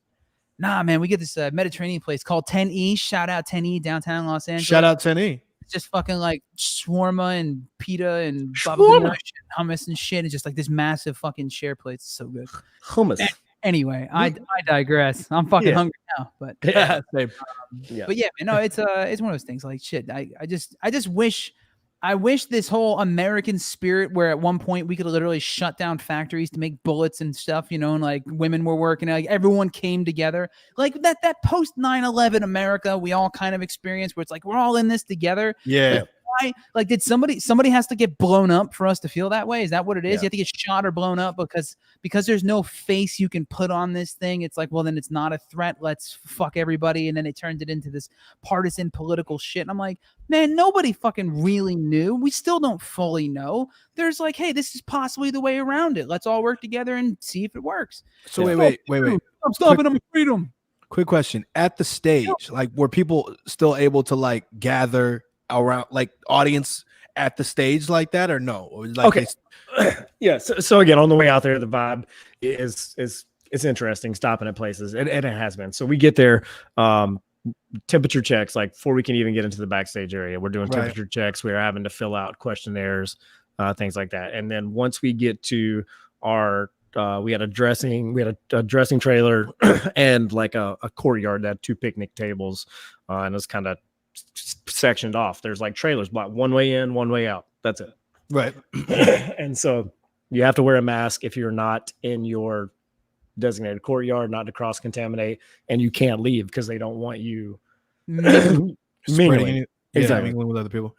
S1: Nah, man, we get this Mediterranean place called 10E. Shout out 10E, downtown Los Angeles.
S2: Shout out 10E.
S1: It's just fucking like shawarma and pita and hummus and shit. It's just like this massive fucking share plate. It's so good.
S4: Hummus.
S1: Anyway, I digress. I'm fucking hungry now, but but yeah, man, no, it's one of those things. Like shit, I just wish this whole American spirit, where at one point we could literally shut down factories to make bullets and stuff, and like women were working, like everyone came together, like that post 9/11 America we all kind of experienced, where it's like we're all in this together.
S2: Yeah.
S1: Like, why? Like, did somebody has to get blown up for us to feel that way? Is that what it is? You have to get shot or blown up because there's no face you can put on this thing. It's like, well, then it's not a threat. Let's fuck everybody. And then it turned it into this partisan political shit. And I'm like, man, nobody fucking really knew. We still don't fully know. There's like, hey, this is possibly the way around it. Let's all work together and see if it works.
S2: So wait.
S1: I'm stopping them with freedom.
S2: Quick question. At the stage, like, were people still able to like gather around, like audience at the stage like that, or no? Like,
S4: okay. Yeah. So again, on the way out there, the vibe is it's interesting stopping at places, and it has been. So we get there, temperature checks, like before we can even get into the backstage area, we're doing temperature checks. We're having to fill out questionnaires, things like that. And then once we get to our we had a dressing trailer and like a courtyard that had 2 picnic tables, and it was kind of sectioned off. There's like trailers blocked, one way in, one way out. That's it.
S2: Right.
S4: And so you have to wear a mask if you're not in your designated courtyard, not to cross contaminate, and you can't leave because they don't want you mingling.
S2: Exactly. Mingling with other people.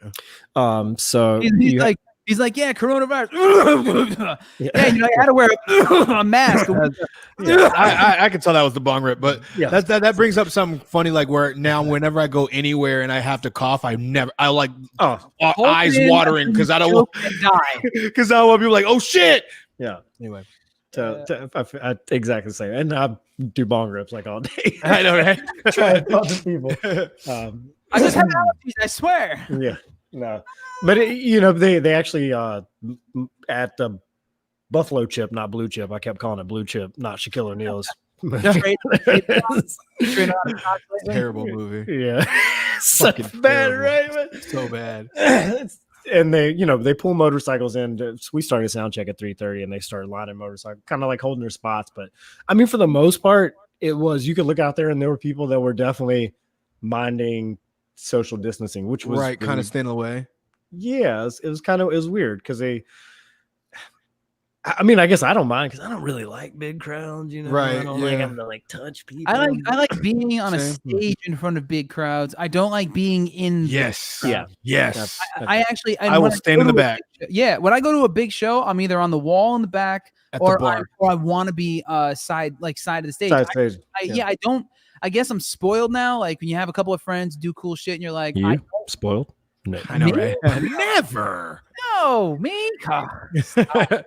S2: Yeah.
S4: So
S1: he's like, yeah, coronavirus. I had to wear a mask.
S2: I can tell that was the bong rip, but that brings up something funny. Like, where now, whenever I go anywhere and I have to cough, I like eyes watering because I don't want to die. Because I don't want people like, oh shit.
S4: Yeah.
S2: Anyway.
S4: Exactly the same. And I do bong rips like all day.
S2: I know, right?
S4: Try to talk to people.
S1: I just have allergies, I swear.
S4: Yeah, no, but they actually at the Buffalo Chip, not Blue Chip. I kept calling it Blue Chip, not Shaquille O'Neal's.
S2: Terrible movie.
S4: Yeah, so bad, right? Man?
S2: So bad.
S4: And they pull motorcycles in. We started sound check at 3:30, and they started lining motorcycles, kind of like holding their spots. But I mean, for the most part, it was you could look out there, and there were people that were definitely minding social distancing, which was
S2: right, kind of staying away.
S4: Yeah, it was weird because I mean, I guess I don't mind because I don't really like big crowds,
S2: Right?
S4: I don't like having to like touch people.
S1: I like being on a stage in front of big crowds. I don't like being in.
S2: Yes.
S4: Yeah.
S2: Yes.
S1: I
S2: will stand in the back.
S1: Yeah, when I go to a big show, I'm either on the wall in the back
S2: At
S1: or
S2: the bar.
S1: I want to be side of the stage.
S4: Side stage.
S1: I don't. I guess I'm spoiled now. Like when you have a couple of friends do cool shit, and you're like,
S4: You spoiled? No.
S2: I know,
S1: Me?
S2: right? Never.
S1: no, me. But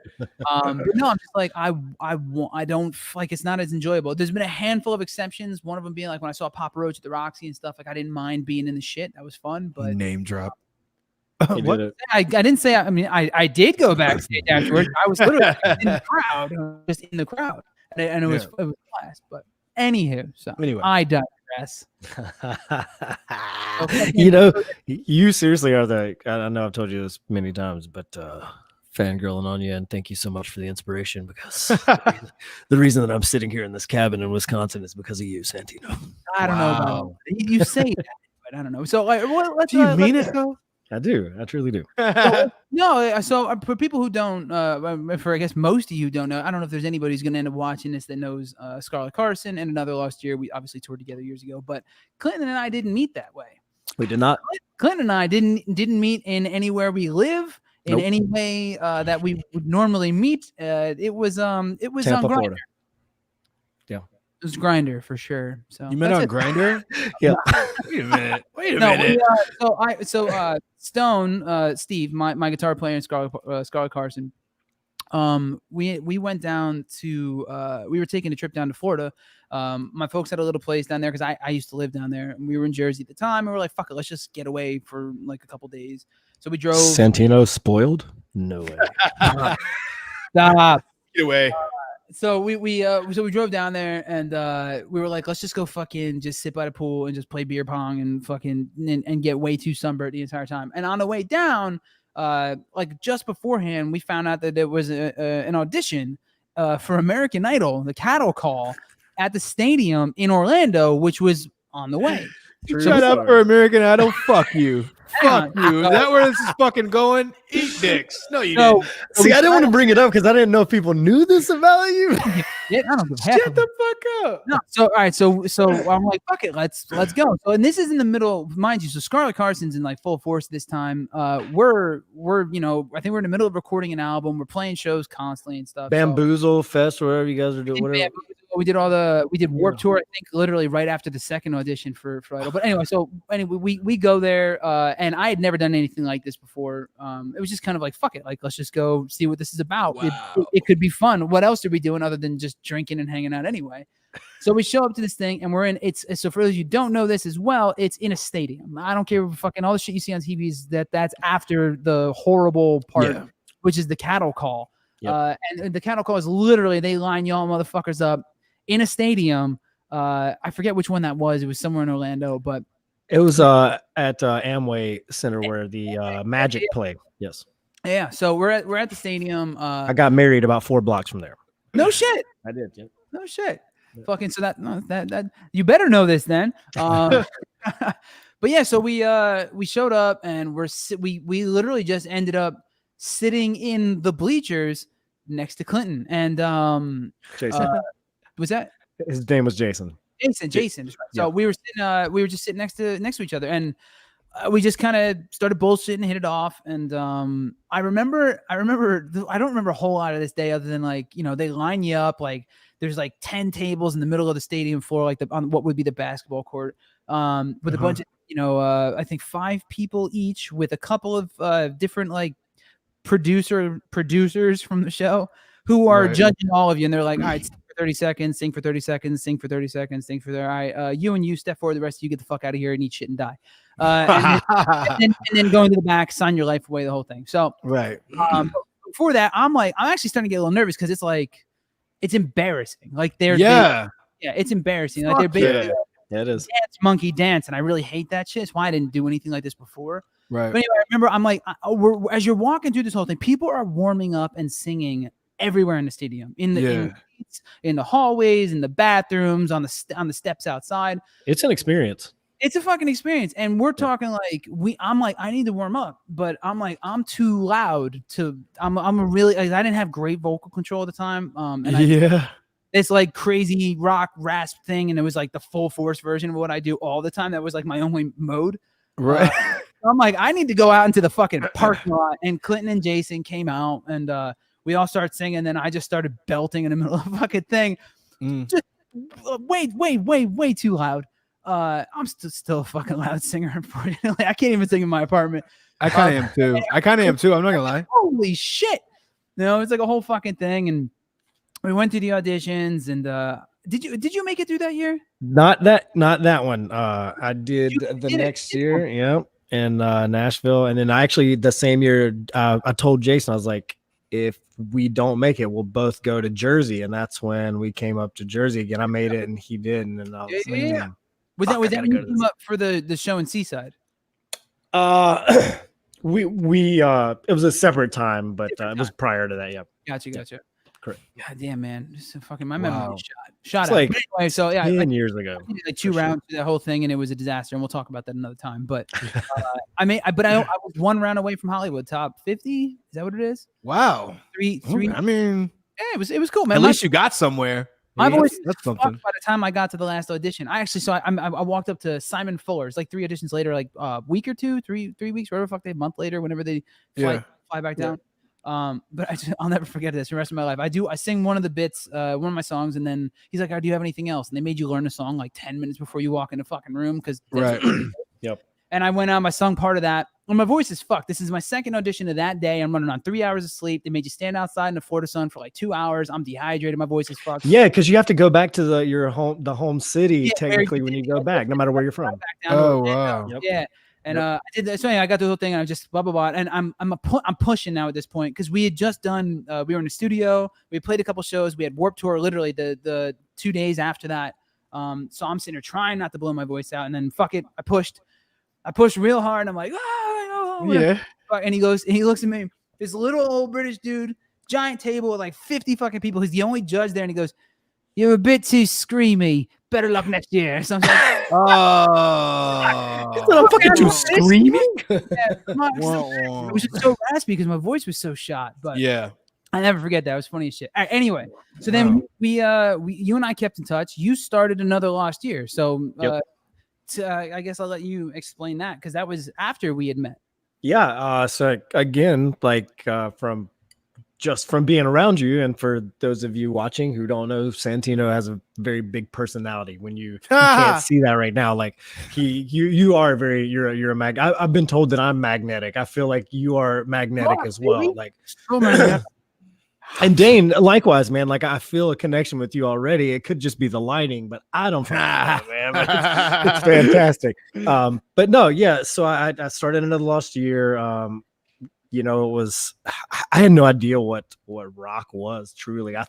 S1: no, I'm just like I don't like. It's not as enjoyable. There's been a handful of exceptions. One of them being like when I saw Papa Roach at the Roxy and stuff. Like I didn't mind being in the shit. That was fun. But
S2: Name drop.
S4: What?
S1: I didn't say. I mean, I did go backstage afterwards. I was literally in the crowd, just in the crowd, and it was class. But anywho, so
S2: Anyway.
S1: I digress.
S4: You seriously are I know I've told you this many times, but fangirling on you, and thank you so much for the inspiration because the reason that I'm sitting here in this cabin in Wisconsin is because of you, Santino.
S1: I don't know about you say that, but I don't know. So like, let's
S2: Do you mean it though?
S4: I do. I truly do.
S1: No, so for people who don't, for I guess most of you who don't know, I don't know if there's anybody who's going to end up watching this that knows Scarlett Carson and Another Lost Year. We obviously toured together years ago, but Clinton and I didn't meet that way.
S4: We did not.
S1: Clinton and I didn't meet in anywhere we live in any way that we would normally meet. It was
S4: Tampa,
S1: on Grindr.
S4: Florida. Yeah,
S1: it was Grindr for sure. So
S2: You met on Grindr?
S4: Yeah.
S2: Wait a minute. Wait a
S1: No,
S2: minute.
S1: Stone, Steve, my guitar player in Scarlett Carson. We went down to we were taking a trip down to Florida. My folks had a little place down there because I used to live down there, and we were in Jersey at the time, and we were like, fuck it, let's just get away for like a couple days. So we drove.
S4: Santino spoiled? No way.
S1: Stop.
S2: Get away.
S1: So we drove down there, and we were like, let's just go fucking just sit by the pool and just play beer pong and fucking and get way too sunburned the entire time. And on the way down, like just beforehand, we found out that there was an audition for American Idol, the cattle call, at the stadium in Orlando, which was on the way.
S2: Shut up for American Idol. Fuck you. Fuck you. Is that where this is fucking going? Eat dicks. No, you didn't.
S4: See, I didn't want to bring it up because I didn't know if people knew this about you.
S1: Yeah, I don't give a half
S2: Shut the fuck up.
S1: No, so all right, so I'm like, fuck it, let's go. So and this is in the middle, mind you. So Scarlett Carson's in like full force this time. We're I think we're in the middle of recording an album. We're playing shows constantly and stuff.
S4: Bamboozle Fest, whatever you guys are doing. Whatever.
S1: We did Warped Tour, I think, literally right after the second audition for Idol. But anyway, we go there, and I had never done anything like this before. It was just kind of like, fuck it, like let's just go see what this is about.
S2: Wow.
S1: It could be fun. What else are we doing other than just drinking and hanging out anyway? So we show up to this thing, and we're in. So for those you don't know this as well, it's in a stadium. I don't care fucking all the shit you see on TV is that's after the horrible part, which is the cattle call. Yep. And the cattle call is literally they line y'all motherfuckers up in a stadium. I forget which one that was. It was somewhere in Orlando, but
S4: it was at Amway Center where the Magic play. Yes.
S1: Yeah. So we're at the stadium.
S4: I got married about 4 blocks from there.
S1: No shit.
S4: I did. Yeah.
S1: No shit. Yeah. Fucking so that you better know this then. But yeah, so we showed up and we literally just ended up sitting in the bleachers next to Clinton and
S4: Jason.
S1: Was that
S4: his name was Jason?
S1: Jason. So we were just sitting next to each other, and we just kind of started bullshitting and hit it off. And I don't remember a whole lot of this day other than like, they line you up, like there's like 10 tables in the middle of the stadium floor, like on what would be the basketball court, with a bunch of, I think 5 people each with a couple of different like producers from the show who are
S2: Right.
S1: judging all of you, and they're like, all right, sing for 30 seconds, sing for 30 seconds, sing for 30 seconds, sing for 30. All right, you and you step forward. The rest of you get the fuck out of here and eat shit and die. And then go into the back, sign your life away, the whole thing. So
S2: Right.
S1: but before that, I'm actually starting to get a little nervous because it's like it's embarrassing. Like
S2: Yeah.
S1: it's embarrassing. Like they're
S2: Fuck
S1: basically
S4: Yeah, it is.
S1: dance monkey dance, and I really hate that shit. It's why I didn't do anything like this before.
S2: Right.
S1: But anyway, I remember I'm like, as you're walking through this whole thing, people are warming up and singing everywhere in the stadium, in the hallways, in the bathrooms, on the steps outside.
S4: It's an experience.
S1: It's a fucking experience, and we're talking like I'm like I need to warm up, but I'm like I'm too loud to. I'm a really I didn't have great vocal control at the time, and it's like crazy rock rasp thing, and it was like the full force version of what I do all the time. That was like my only mode.
S2: Right.
S1: I'm like I need to go out into the fucking parking lot, and Clinton and Jason came out, and we all started singing. And then I just started belting in the middle of the fucking thing, just way too loud. I'm still a fucking loud singer, unfortunately. I can't even sing in my apartment.
S2: I kind of am too. I'm not gonna lie.
S1: Holy shit. It's like a whole fucking thing. And we went through the auditions, and did you make it through that year?
S4: Not that one. I did the next year, in Nashville. And then I actually the same year I told Jason, I was like, if we don't make it, we'll both go to Jersey. And that's when we came up to Jersey again. I made it and he didn't. And I was like,
S1: Was that when you came up for the show in Seaside?
S4: We it was a separate time, but it was prior to that.
S1: Gotcha.
S4: Correct.
S1: God damn, man, just fucking my memory shot
S4: It's
S1: out.
S4: like
S1: But anyway, so yeah,
S4: 10 years ago.
S1: I did like 2 rounds to that whole thing, and it was a disaster. And we'll talk about that another time. But I was 1 round away from Hollywood top 50. Is that what it is?
S2: Wow.
S1: Three.
S2: I mean,
S1: Yeah, it was cool, man.
S2: at least you got somewhere.
S1: My voice
S2: that's
S1: fucked
S2: something.
S1: by the time I got to the last audition. I actually saw. I walked up to Simon Fuller's like 3 auditions later, like week or two, 3 weeks, whatever the fuck a month later, whenever they fly back down. But I'll never forget this for the rest of my life. I sing one of the bits, one of my songs, and then he's like, "Oh, do you have anything else?" And they made you learn a song like 10 minutes before you walk in the fucking room because
S4: Yep.
S1: And I went out, I sung part of that. And my voice is fucked. This is my second audition of that day. I'm running on 3 hours of sleep. They made you stand outside in the Florida sun for like 2 hours. I'm dehydrated. My voice is fucked.
S4: Yeah, because you have to go back to the home city technically when you go back, no matter where you're from.
S2: Oh wow.
S1: Yep. Yeah. And I did that. So anyway, I got the whole thing, and I'm just blah blah blah. And I'm pushing now at this point because we had just done. We were in the studio. We played a couple shows. We had Warped Tour literally the 2 days after that. So I'm sitting there trying not to blow my voice out, and then fuck it, I pushed real hard. And I'm like,
S2: Yeah.
S1: And he looks at me. This little old British dude, giant table with like 50 fucking people. He's the only judge there, and he goes, "You're a bit too screamy. Better luck next year." So I'm like,
S2: oh.
S4: I'm fucking too screaming.
S1: It was just so raspy because my voice was so shot. But
S2: Yeah.
S1: I never forget that. It was funny as shit. All right, anyway, so then you and I kept in touch. You started another Lost Year. So I guess I'll let you explain that because that was after we had met.
S4: Yeah. So again, like from being around you, and for those of you watching who don't know, Santino has a very big personality. When you can't see that right now, like you are you're a mag. I've been told that I'm magnetic. I feel like you are magnetic as well.
S1: Really?
S4: Like,
S1: Oh my God.
S4: and Dane, likewise, man. Like I feel a connection with you already. It could just be the lighting, but I don't know, man. But it's fantastic. But no, yeah. So I started another Lost Year. It was I had no idea what rock was truly. I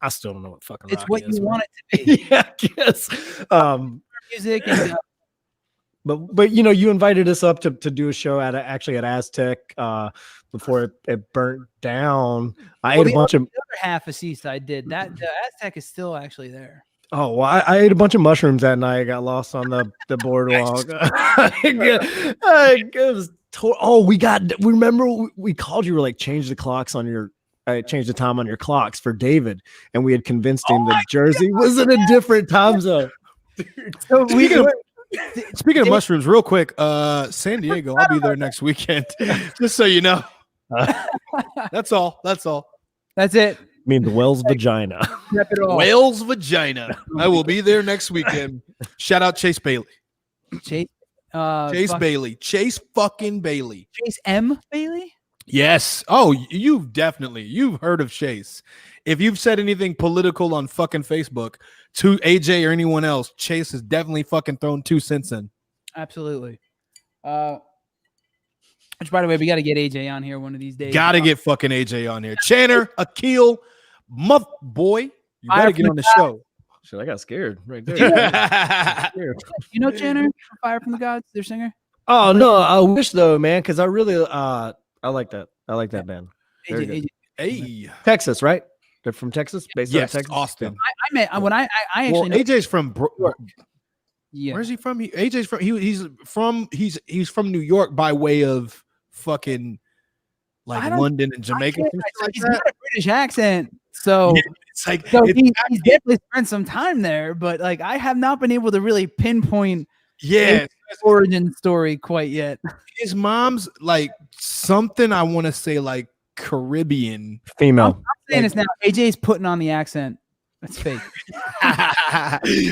S4: still don't know what fucking
S1: It's
S4: rock
S1: what
S4: is.
S1: you want it to be.
S4: Yeah, I guess.
S1: Music and
S4: But you invited us up to do a show at Aztec before it burnt down. I ate a bunch of
S1: the other half of Seaside did that. The Aztec is still actually there.
S4: Oh, well, I ate a bunch of mushrooms that night. I got lost on the boardwalk. Remember we called you, were like, change the time on your clocks for David, and we had convinced him that Jersey was in a different time zone.
S1: So
S2: Speaking of mushrooms, real quick, San Diego, I'll be there next weekend. Just so you know. That's all.
S1: That's it.
S4: I mean, the whale's vagina.
S1: Rep it all.
S2: Whale's vagina. I will be there next weekend. Shout out Chase Bailey.
S1: Chase
S2: Bailey. Chase fucking Bailey.
S1: Chase M. Bailey.
S2: Yes. Oh, you've heard of Chase. If you've said anything political on fucking Facebook to AJ or anyone else, Chase has definitely fucking thrown 2 cents in.
S1: Absolutely. Which, by the way, we got to get AJ on here one of these days.
S2: Gotta get fucking AJ on here. Channer, Akil, muff boy, you
S1: Fire
S2: better
S1: from
S2: get
S1: the
S2: on the
S1: Gods.
S2: show.
S4: Shit, I got scared right there.
S1: You know Channer from Fire from the Gods, their singer?
S4: Oh no, I wish though, man, because I really I like that. I like that band. Very
S1: AJ,
S4: good.
S2: Hey,
S4: Texas, right? They're from Texas, based out
S2: yes,
S4: of Texas.
S2: Austin.
S1: I met when I
S2: Well,
S1: actually know,
S2: AJ's from
S1: yeah.
S2: where's he from? AJ's from he's from New York by way of fucking like
S1: I don't-
S2: London and Jamaica. and shit like
S1: He's
S2: that.
S1: got a British accent, so
S2: Yeah, it's like
S1: so
S2: it's
S1: he's definitely spent some time there. But like, I have not been able to really pinpoint
S2: yeah.
S1: his origin story quite yet.
S2: His mom's like something I want to say like Caribbean.
S4: Female.
S1: I'm saying this now. AJ's putting on the accent. That's fake.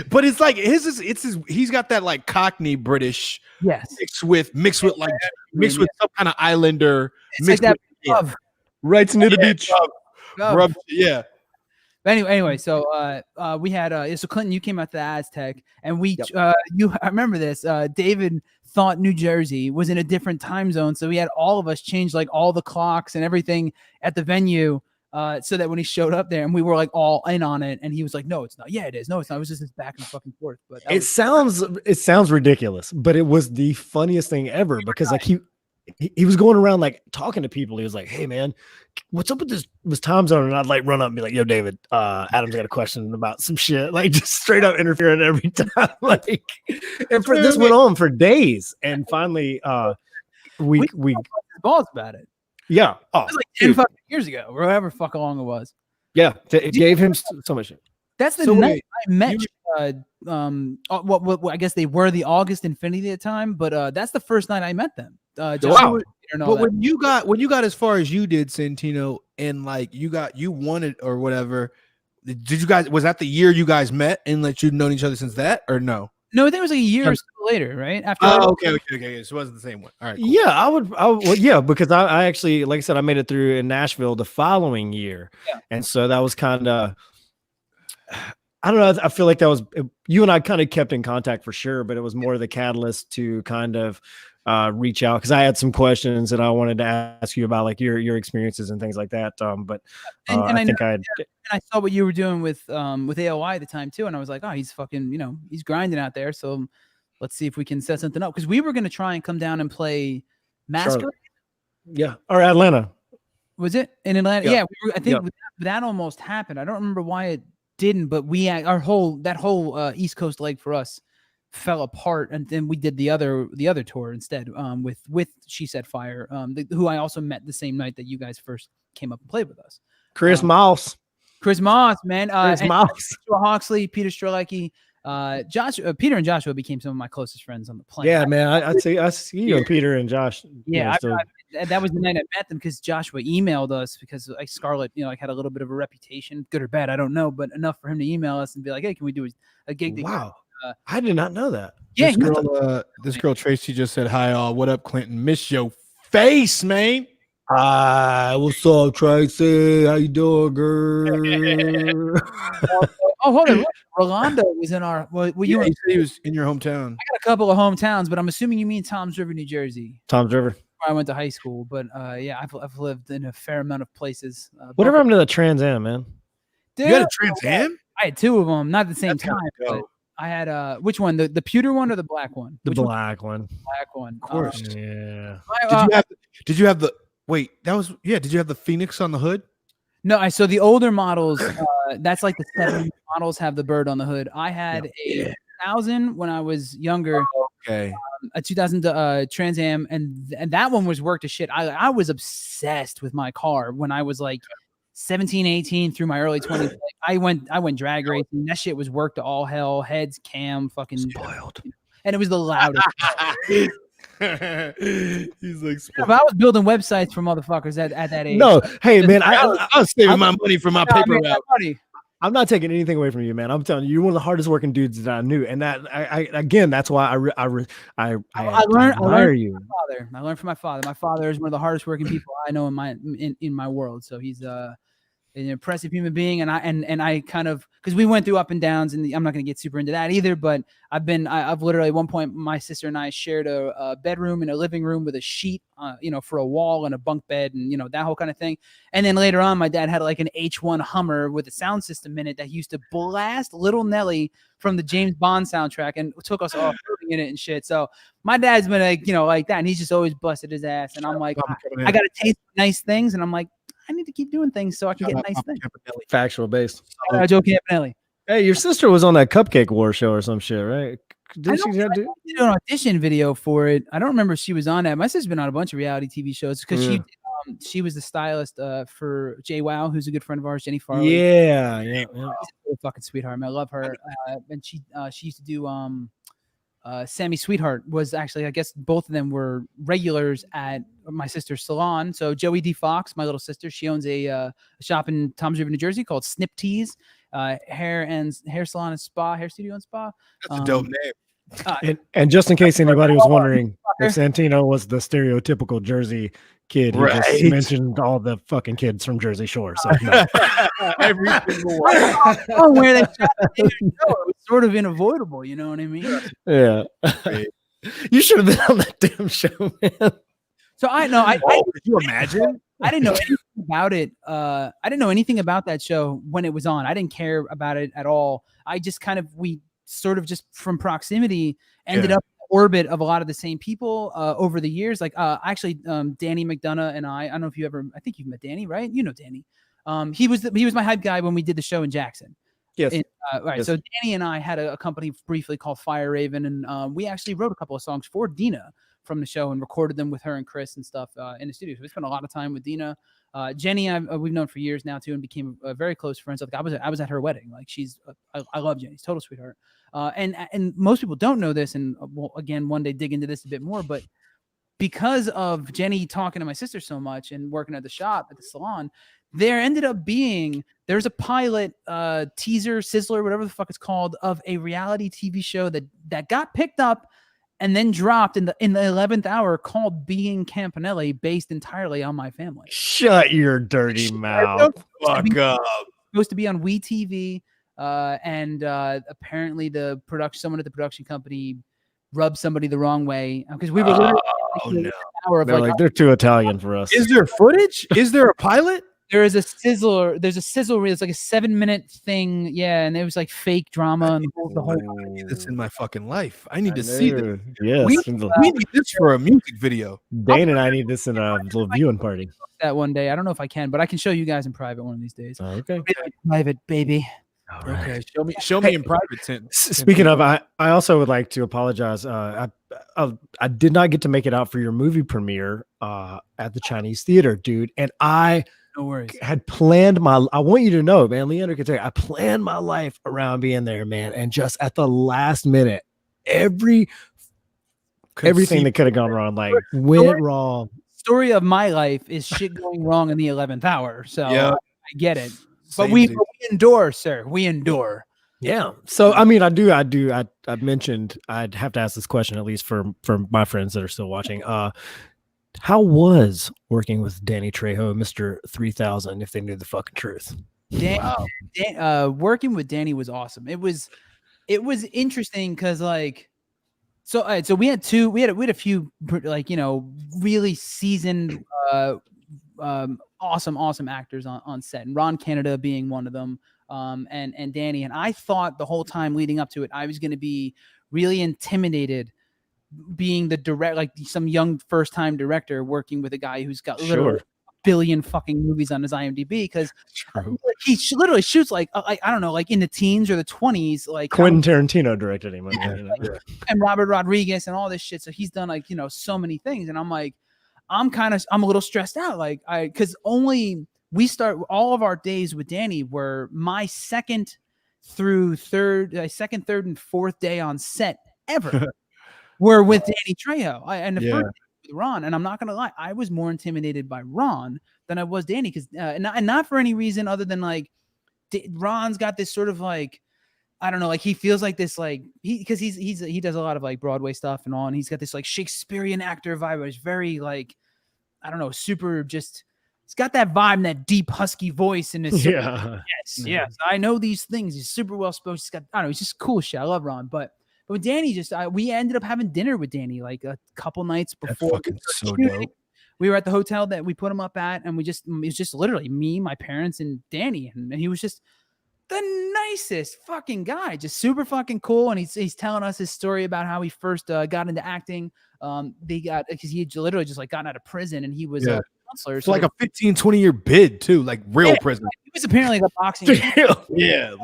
S2: But it's like he's got that like Cockney British
S1: Yes,
S2: mixed with some kind of Islander
S1: it's like
S2: mixed
S1: that.
S2: with
S1: Love.
S4: Right near the beach.
S1: Love.
S2: yeah.
S1: But anyway, so we had so Clinton, you came out to the Aztec, and we
S4: Yep.
S1: I remember this. David thought New Jersey was in a different time zone, so we had all of us change like all the clocks and everything at the venue, so that when he showed up there, and we were like all in on it, and he was like, "No, it's not. Yeah, it is. No, it's not." It was just this back and fucking forth. But that
S4: It sounds ridiculous, but it was the funniest thing ever because like he was going around like talking to people. He was like, "Hey man, what's up with this time zone?" And I'd like run up and be like, "Yo, David, Adam's got a question about some shit." Like just straight up interfering every time. Like, and this went on for days, and finally, we
S1: balls about it.
S4: yeah,
S1: It was like 10 fucking years ago, or however fuck long it was.
S4: yeah, it gave him so much shit.
S1: That's the
S2: So
S1: night
S2: wait,
S1: I met. What I guess they were the August Infinity at the time, but that's the first night I met them.
S4: Wow.
S2: But when you got as far as you did, Santino, and like you wanted or whatever, was that the year you guys met and like you'd known each other since that or no?
S1: No, I think it was like a year or so later, right? After
S2: Okay. So it wasn't the same one. All right. Cool.
S4: Yeah, I would well, yeah, because I actually, like I said, I made it through in Nashville the following year.
S1: Yeah.
S4: And so that was kind of, I don't know. I feel like that was, you and I kind of kept in contact for sure, but it was more the catalyst to kind of reach out because I had some questions that I wanted to ask you about, like your experiences and things like that. But I think I
S1: saw what you were doing with AOI at the time too, and I was like, oh, he's fucking, he's grinding out there. So let's see if we can set something up because we were going to try and come down and play Masquerade.
S4: Yeah, or Atlanta.
S1: Was it in Atlanta? Yeah, I think
S4: Yeah.
S1: that almost happened. I don't remember why it didn't, but that whole East Coast leg for us fell apart, and then we did the other tour instead with She Said Fire, who I also met the same night that you guys first came up and played with us.
S4: Chris Moss,
S1: man.
S4: Chris Moss.
S1: Joshua Hawksley, Peter Strzelecki, Peter and Joshua became some of my closest friends on the planet.
S4: Yeah, man. I see you and Peter and Josh.
S1: Yeah, that was the night I met them because Joshua emailed us because like Scarlett, like had a little bit of a reputation, good or bad, I don't know, but enough for him to email us and be like, "Hey, can we do a gig together?"
S4: Wow, I did not know that.
S1: Yeah,
S2: This girl Tracy just said, "Hi all, what up, Clinton? Miss your face, man."
S4: Hi, what's up, Tracy? How you doing, girl?
S1: Oh, hold on. Look, Rolando was in our. Well,
S2: He said he was in your hometown.
S1: I got a couple of hometowns, but I'm assuming you mean Toms River, New Jersey,
S4: Tom's River.
S1: where I went to high school. But yeah, I've lived in a fair amount of places.
S4: Whatever happened to the Trans Am, man?
S1: Dude,
S2: You had a Trans Am?
S1: I had two of them, not at the same
S2: That's
S1: time.
S2: kinda
S1: But
S2: dope.
S1: I had which one? The pewter one or the black one?
S4: The
S1: Which one?
S4: black one.
S1: Black one.
S2: Of course.
S4: Yeah.
S2: Did you have the wait? Did you have the Phoenix on the hood?
S1: No, so the older models, that's like the 70s models have the bird on the hood. I had a 2000 when I was younger,
S2: Okay.
S1: a 2000 Trans Am, and that one was worked to shit. I was obsessed with my car when I was like 17, 18 through my early 20s. Like, I went drag racing. That shit was worked to all hell, heads, cam, fucking
S4: Spoiled.
S1: and it was the loudest.
S2: He's like,
S1: If I was building websites for motherfuckers at that age.
S4: No, hey man,
S2: I was saving my money for my
S1: No, I
S2: paper
S1: mean,
S2: route.
S1: buddy,
S4: I'm not taking anything away from you, man. I'm telling you, you're one of the hardest working dudes that I knew, and that I again, that's why I admire you.
S1: I learned from my father. My father is one of the hardest working people I know in my world. So he's an impressive human being, and I kind of, because we went through up and downs, and I'm not going to get super into that either, but I've literally at one point, my sister and I shared a bedroom and a living room with a sheet for a wall and a bunk bed, and that whole kind of thing. And then later on, my dad had like an H1 Hummer with a sound system in it that he used to blast Little Nelly from the James Bond soundtrack, and took us all in it and shit. So my dad's been like that, and he's just always busted his ass, and I'm like, I got to taste nice things, and I'm like, I need to keep doing things so I can get nice things.
S4: Factual based.
S1: Joe Campanelli.
S4: Hey, your sister was on that Cupcake War show or some shit, right?
S1: I did an audition video for it. I don't remember if she was on that. My sister's been on a bunch of reality TV shows because she was the stylist for JWoww, who's a good friend of ours, Jenny Farley.
S4: Yeah.
S1: She's a fucking sweetheart, man. I love her. And she used to do Sammy Sweetheart was actually, I guess both of them were regulars at my sister's salon. So Joey D. Fox, my little sister, she owns a shop in Toms River, New Jersey called Snip Tees, hair salon and spa, hair studio and spa.
S2: That's a dope name.
S4: And just in case anybody was wondering, if Santino was the stereotypical Jersey kid, he just mentioned all the fucking kids from Jersey Shore. So no.
S2: Every single one.
S1: Where they shot the show, it was sort of unavoidable, you know what I mean?
S4: Yeah. You should have been on that damn show, man.
S1: So I know.
S2: Could you imagine?
S1: I didn't know anything about it. I didn't know anything about that show when it was on. I didn't care about it at all. I just we sort of just from proximity ended up in the orbit of a lot of the same people over the years. Like actually, Danny McDonough and I don't know if you ever. I think you've met Danny, right? You know Danny. He was my hype guy when we did the show in Jackson.
S4: Yes.
S1: Right. Yes. So Danny and I had a company briefly called Fire Raven, and we actually wrote a couple of songs for Dina from the show and recorded them with her and Chris and stuff in the studio. So we spent a lot of time with Dina. Jenny, we've known for years now too, and became very close friends. Like I was at her wedding. Like I love Jenny. She's a total sweetheart. And most people don't know this, and we'll again one day dig into this a bit more. But because of Jenny talking to my sister so much and working at the shop at the salon, there ended up being there's a pilot teaser, sizzler, whatever the fuck it's called, of a reality TV show that got picked up and then dropped in the 11th hour called Being Campanelli, based entirely on my family.
S4: Shut your dirty mouth.
S2: Fuck up.
S1: Supposed to be on WeTV, and apparently someone at the production company rubbed somebody the wrong way because we were literally
S4: They're like they're too Italian for us.
S2: Is there footage? Is there a pilot?
S1: There is a sizzler. There's a sizzle reel. It's like a 7-minute thing. Yeah, and it was like fake drama and the whole.
S2: I need this in my fucking life. I need to see this.
S4: Yes,
S2: we need this for a music video.
S4: Dane and I need this in a little viewing party.
S1: That one day, I don't know if I can, but I can show you guys in private one of these days.
S4: Okay,
S1: private, baby.
S4: All right.
S2: Okay, show me in private.
S4: Speaking of, I also would like to apologize. I did not get to make it out for your movie premiere at the Chinese Theater, dude, and
S1: no worries.
S4: Had planned I want you to know, man, Leander can tell you, I planned my life around being there, man. And just at the last minute, everything that could have gone wrong, like went wrong.
S1: Story of my life is shit going wrong in the 11th hour. So I get it. But we endure, sir. We endure.
S4: Yeah. So, I mean, I mentioned I'd have to ask this question, at least for my friends that are still watching. How was working with Danny Trejo, Mr. 3000, if they knew the fucking truth?
S1: Working with Danny was awesome. It was interesting because so we had a few really seasoned awesome actors on set, and Ron Canada being one of them, and Danny. And I thought the whole time leading up to it, I was going to be really intimidated being the some young first-time director working with a guy who's got literally a billion fucking movies on his IMDb, because he literally shoots I don't know, like in the teens or the 20s, like
S4: Quentin Tarantino directed him,
S1: and Robert Rodriguez and all this shit. So he's done so many things, and I'm a little stressed out, because we start all of our days with Danny were my second, third, and fourth day on set ever. We're with Danny Trejo, and the first with Ron, and I'm not gonna lie, I was more intimidated by Ron than I was Danny, because and not for any reason other than Ron's got this sort of like, I don't know, like he feels like this, like because he does a lot of like Broadway stuff and all, and he's got this like Shakespearean actor vibe. But it's very like, I don't know, super just. It's got that vibe, and that deep husky voice, and it's yes. I know these things. He's super well spoken. He's got, I don't know, he's just cool shit. I love Ron, but with Danny, we ended up having dinner with Danny like a couple nights before.
S2: That's fucking so dope.
S1: We were at the hotel that we put him up at, and it was just literally me, my parents, and Danny, and he was just the nicest fucking guy, just super fucking cool. And he's telling us his story about how he first got into acting. Because he had literally just like gotten out of prison, and he was a counselor.
S2: It's like a 15-20 year bid too, like real prison.
S1: He was apparently like a boxing.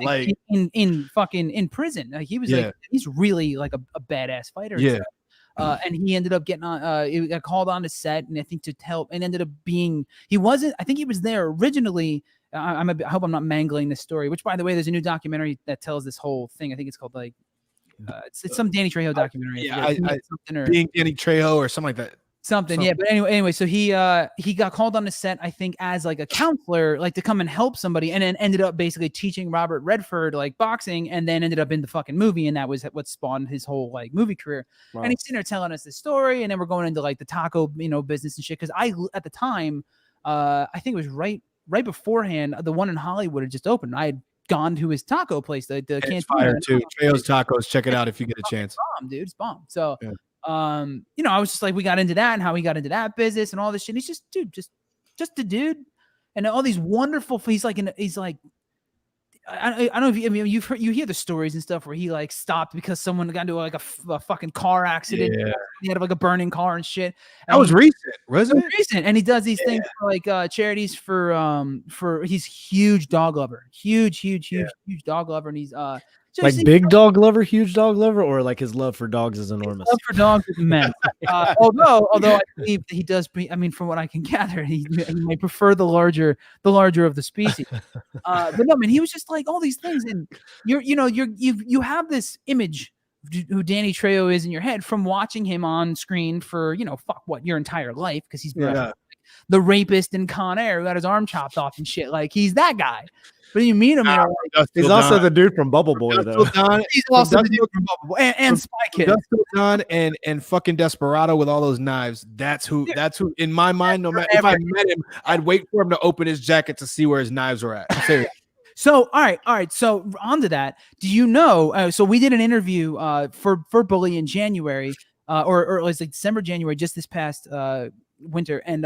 S2: like
S1: in prison. Like he was like, he's really like a badass fighter. And he ended up getting on. He got called on to set, and I think to help, and ended up being. He wasn't. I think he was there originally. I hope I'm not mangling this story. Which, by the way, there's a new documentary that tells this whole thing. I think it's called like. It's some Danny Trejo documentary.
S2: Being Danny Trejo or something like that.
S1: Something. Yeah. But anyway, so he got called on the set, I think, as like a counselor, like to come and help somebody, and then ended up basically teaching Robert Redford like boxing, and then ended up in the fucking movie, and that was what spawned his whole like movie career. Wow. And he's sitting there telling us this story, and then we're going into like the taco, business and shit. Because at the time, I think it was right beforehand, the one in Hollywood had just opened. I had gone to his taco place, the canteen.
S2: Fire too. Trejo's Tacos. Check it out if you get a chance.
S1: Bomb, dude. It's bomb. So, I was just like, we got into that and how he got into that business and all this shit. And he's just, dude, just a dude, and all these wonderful. He's like, I don't know if you hear the stories and stuff where he like stopped because someone got into like a fucking car accident. Yeah. He had like a burning car and shit. And
S2: that was recent, wasn't it?
S1: Recent, and he does these things for like charities for he's huge dog lover, huge dog lover, and he's
S4: like big dog lover, huge dog lover, or like his love for dogs is enormous.
S1: His love for dogs is immense. Although I believe he does. I mean, from what I can gather, he may prefer the larger of the species. But no, man, he was just like all these things, and you have this image who Danny Trejo is in your head from watching him on screen for your entire life, because he's been the rapist in Con Air who got his arm chopped off and shit. Like he's that guy. But you meet him,
S4: he's also the dude from Bubble Boy, though.
S1: He's also the dude from Bubble Boy and Spy Kid.
S2: Don and fucking Desperado with all those knives. That's who. In my mind, no matter if I met him, I'd wait for him to open his jacket to see where his knives were at. Seriously.
S1: So, all right. So, on to that. Do you know? So, we did an interview for Bully in January, or it was like December, January, just this past winter, and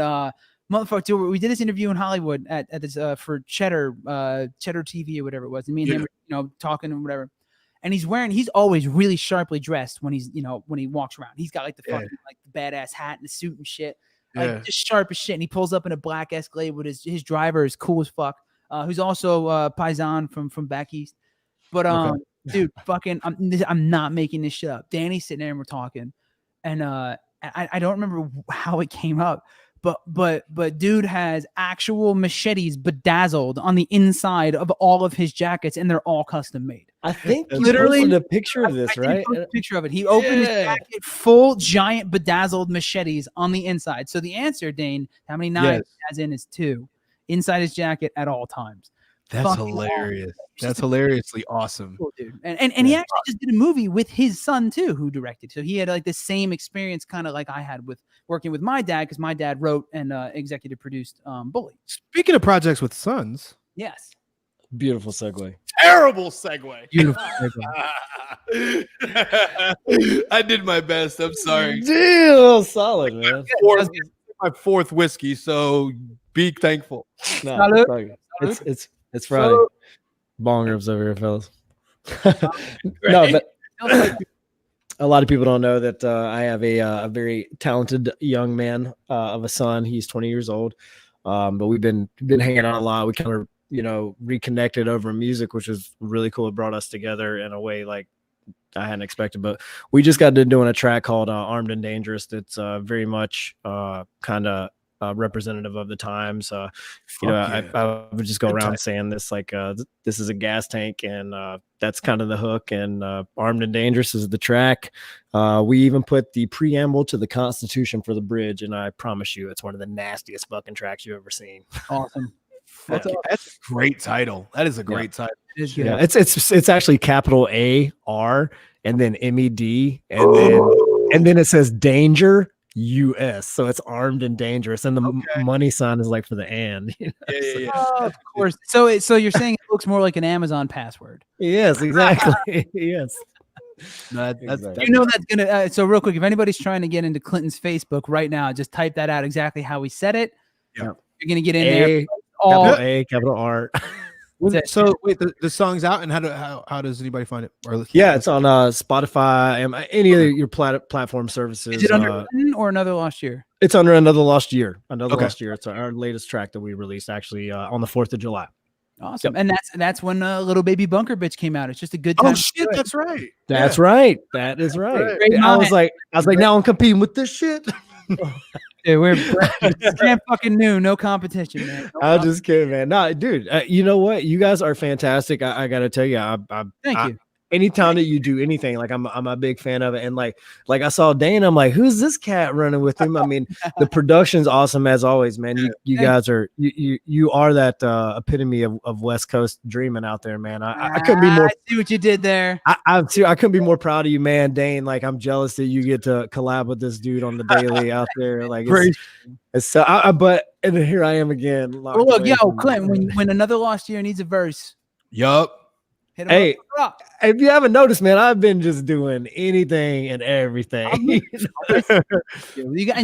S1: motherfucker, we did this interview in Hollywood at this for Cheddar TV or whatever it was. And me and him, talking and whatever. And he's always really sharply dressed when when he walks around. He's got like the fucking like the badass hat and the suit and shit, like just sharp as shit. And he pulls up in a black Escalade with his driver is cool as fuck. Who's also Paisan from back east. But dude, fucking, I'm not making this shit up. Danny's sitting there and we're talking, and I don't remember how it came up. But dude has actual machetes bedazzled on the inside of all of his jackets, and they're all custom made.
S4: I think literally a picture of this, right?
S1: A picture of it. He opened his jacket, full giant bedazzled machetes on the inside. So the answer, Dane, how many knives he has in is 2 inside his jacket at all times.
S2: That's fucking hilarious. Awesome. That's hilariously awesome.
S1: Cool, dude. And he actually just did a movie with his son too, who directed. So he had like the same experience, kind of like I had with working with my dad, because my dad wrote and executive produced Bully.
S2: Speaking of projects with sons.
S1: Yes.
S4: Beautiful segue.
S2: Terrible segue.
S1: Beautiful
S2: segue. I did my best. I'm sorry.
S4: Deal solid, man.
S2: My 4th whiskey, so be thankful.
S4: No, it's Friday. Bong rips over here, fellas. No, but a lot of people don't know that I have a very talented young man of a son. He's 20 years old, but we've been hanging out a lot. We kind of reconnected over music, which was really cool. It brought us together in a way like I hadn't expected. But we just got to doing a track called "Armed and Dangerous." That's very much kind of representative of the times. I would just go around saying this like this is a gas tank, and that's kind of the hook. And Armed and Dangerous is the track. We even put the preamble to the Constitution for the bridge, and I promise you it's one of the nastiest fucking tracks you've ever seen.
S1: Awesome. That's all.
S2: That's a great title. That is a great title.
S1: It is good.
S4: Yeah, it's actually capital AR and then MED and then it says danger US. So it's armed and dangerous, and the money sign is like for the and. You know?
S2: Yeah.
S1: Oh, of course. So you're saying it looks more like an Amazon password?
S4: Yes, exactly. Yes.
S2: No, that's
S1: You know that's gonna. So real quick, if anybody's trying to get into Clinton's Facebook right now, just type that out exactly how he said it.
S2: Yeah.
S1: You're gonna get in there.
S4: Capital A, capital R.
S2: So wait, the song's out, and how does anybody find it? Or
S4: Yeah, it's on Spotify and any of your platform services.
S1: Is it under Clinton or Another Lost Year?
S4: It's under Another Lost Year. Lost Year. It's our latest track that we released actually on the 4th of July.
S1: Awesome. And that's when Little Baby Bunker Bitch came out. It's just a good time.
S2: Oh shit, that's right.
S4: That's right. That is right.
S1: Great
S4: I was like, now I'm competing with this shit.
S1: Dude, we're damn fucking new. No competition, man.
S4: I'm just kidding, man. No, dude. You know what? You guys are fantastic. I gotta tell you,
S1: Thank you.
S4: Anytime that you do anything, like I'm a big fan of it. And like I saw Dane, I'm like, who's this cat running with him? I mean, the production's awesome as always, man. You guys are you are that epitome of West Coast dreaming out there, man. I couldn't be more.
S1: I see what you did there.
S4: I couldn't be more proud of you, man, Dane. Like I'm jealous that you get to collab with this dude on the daily out there. Like it's so. But and here I am again.
S1: Well, look, yo, Clint, when Another Lost Year needs a verse,
S2: Yup.
S1: hit him
S4: Hey,
S1: up.
S4: if you haven't noticed, man, I've been just doing anything and everything.
S1: And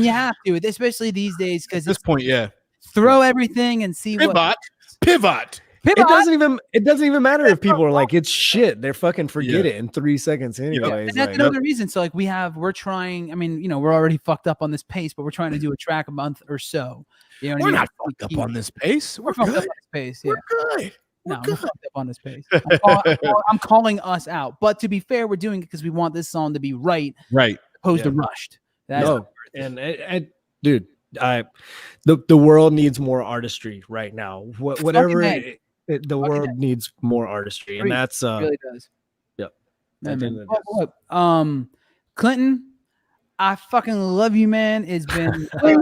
S1: you have to, especially these days, because
S2: At this point, yeah.
S1: throw everything and see what
S2: Pivot.
S4: It doesn't even matter if people are like, it's shit. They're fucking forget it in 3 seconds anyways.
S1: And that's another reason. So like we're trying. I mean, we're already fucked up on this pace, but we're trying to do a track a month or so.
S2: We're not fucked up on this pace.
S1: We're fucked up on this pace. Yeah.
S2: We're good.
S1: No, we're fucked up on this pace. I'm calling us out. But to be fair, we're doing it because we want this song to be right, opposed to rushed.
S4: Dude, the world needs more artistry right now. Whatever the world needs more artistry, and that's
S1: it really does.
S4: Yep.
S1: Look, Clinton, I fucking love you, man. It's been
S2: wait,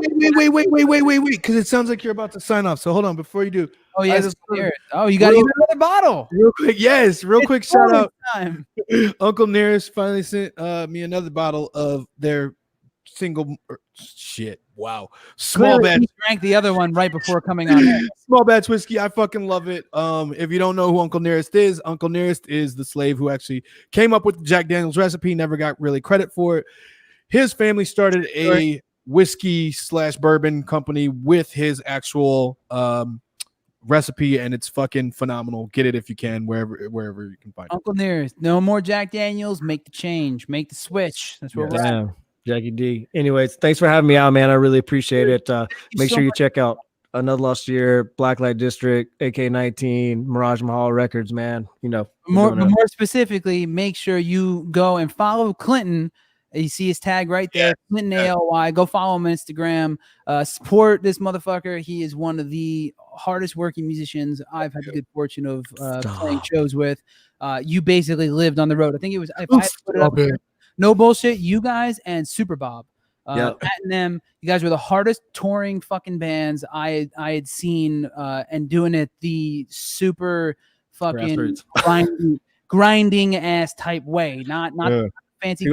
S2: because it sounds like you're about to sign off. So hold on before you do.
S1: Oh yes, you got another bottle.
S2: Real quick, yes, quick shout out.
S1: Time.
S2: Uncle Nearest finally sent me another bottle of their single shit. Wow, small batch.
S1: He drank the other one right before coming on air.
S2: Small batch whiskey. I fucking love it. If you don't know who Uncle Nearest is the slave who actually came up with the Jack Daniel's recipe. Never got really credit for it. His family started a whiskey / bourbon company with his actual recipe, and it's fucking phenomenal. Get it if you can, wherever you can find it.
S1: Uncle Nearest, no more Jack Daniels. Make the change. Make the switch. That's where we're at.
S4: Jackie D. Anyways, thanks for having me out, man. I really appreciate it. Make sure you check out Another Lost Year, Blacklight District, AK-19, Mirage Mahal Records, man.
S1: More specifically, make sure you go and follow Clinton. You see his tag right there, Clinton ALY. Go follow him on Instagram. Support this motherfucker. He is one of the hardest working musicians I've had the good fortune of playing shows with. You basically lived on the road. I think it was, if I had to put it up here, no bullshit, you guys and Super Bob. Matt and them, you guys were the hardest touring fucking bands I had seen, and doing it the super fucking grinding ass type way, not fancy.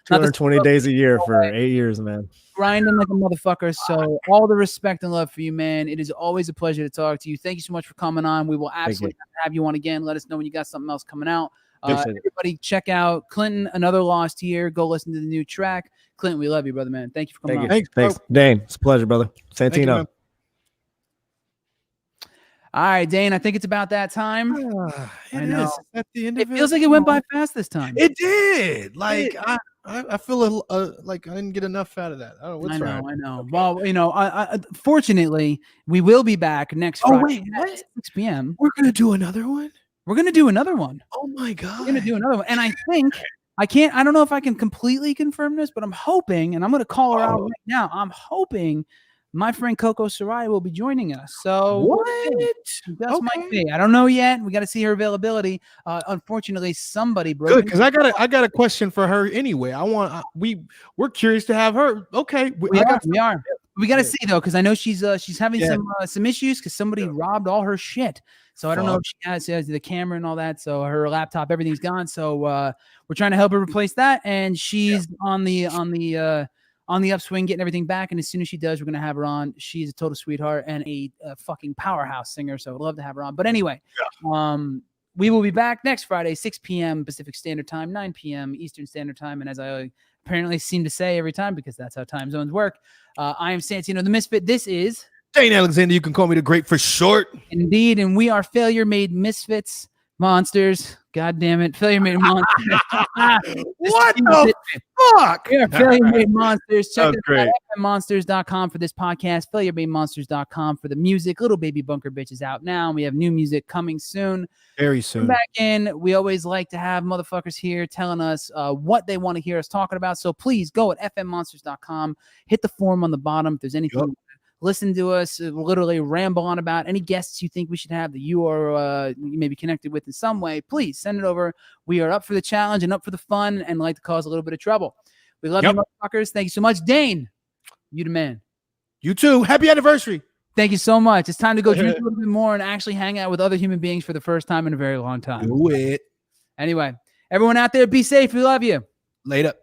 S4: 220 days a year for 8 years, man.
S1: Grinding like a motherfucker. So all the respect and love for you, man. It is always a pleasure to talk to you. Thank you so much for coming on. We will absolutely have you on again. Let us know when you got something else coming out. Everybody check out Clinton, Another Lost Year. Go listen to the new track. Clinton, we love you, brother, man. Thank you for coming on.
S4: Thanks. Dane, it's a pleasure, brother. Santino.
S1: All right, Dane, I think it's about that time. I know.
S2: At the end
S1: it feels like it went by fast this time.
S2: It did. Like I feel like I didn't get enough out of that. I don't know.
S1: I know. Well, fortunately, we will be back next Friday at 6 p.m.
S2: We're gonna do another one.
S1: We're gonna do another one.
S2: Oh my god.
S1: We're gonna do another one, and I think I don't know if I can completely confirm this, but I'm hoping, and I'm gonna call her out right now. I'm hoping my friend Coco Sarai will be joining us. So
S2: what?
S1: That might be. I don't know yet. We got to see her availability. Unfortunately, somebody broke.
S2: Good, because I got a question for her anyway. We're curious to have her. Okay,
S1: we are. We got to see though, because I know she's having
S2: Yeah.
S1: some issues because somebody robbed all her shit. So I don't know if she has the camera and all that. So her laptop, everything's gone. So we're trying to help her replace that, and she's on the upswing, getting everything back. And as soon as she does, we're gonna have her on. She's a total sweetheart and a fucking powerhouse singer. So I'd love to have her on. But anyway, we will be back next Friday, 6 p.m. Pacific Standard Time, 9 p.m. Eastern Standard Time. And as I apparently seem to say every time, because that's how time zones work, I am Santino the Misfit. This is
S2: Dane Alexander. You can call me the Great for short.
S1: Indeed, and we are Failure Made Misfits, monsters. God damn it, Failure Made Monsters.
S2: What the fuck?
S1: We are Failure Made Monsters. Check
S2: Oh,
S1: us out
S2: great.
S1: at fmmonsters.com for this podcast, FailureMadeMonsters.com for the music. Little Baby Bunker Bitch is out now. We have new music coming soon.
S2: Very soon.
S1: Come back in. We always like to have motherfuckers here telling us what they want to hear us talking about. So please go at fmmonsters.com. Hit the form on the bottom if there's anything you want to listen to us literally ramble on about. Any guests you think we should have that you are you may be connected with in some way, please send it over. We are up for the challenge and up for the fun and like to cause a little bit of trouble. We love you, motherfuckers. Thank you so much. Dane, you the man.
S2: You too. Happy anniversary.
S1: Thank you so much. It's time to go drink a little bit more and actually hang out with other human beings for the first time in a very long time.
S2: Do it.
S1: Anyway, everyone out there, be safe. We love you.
S2: Later.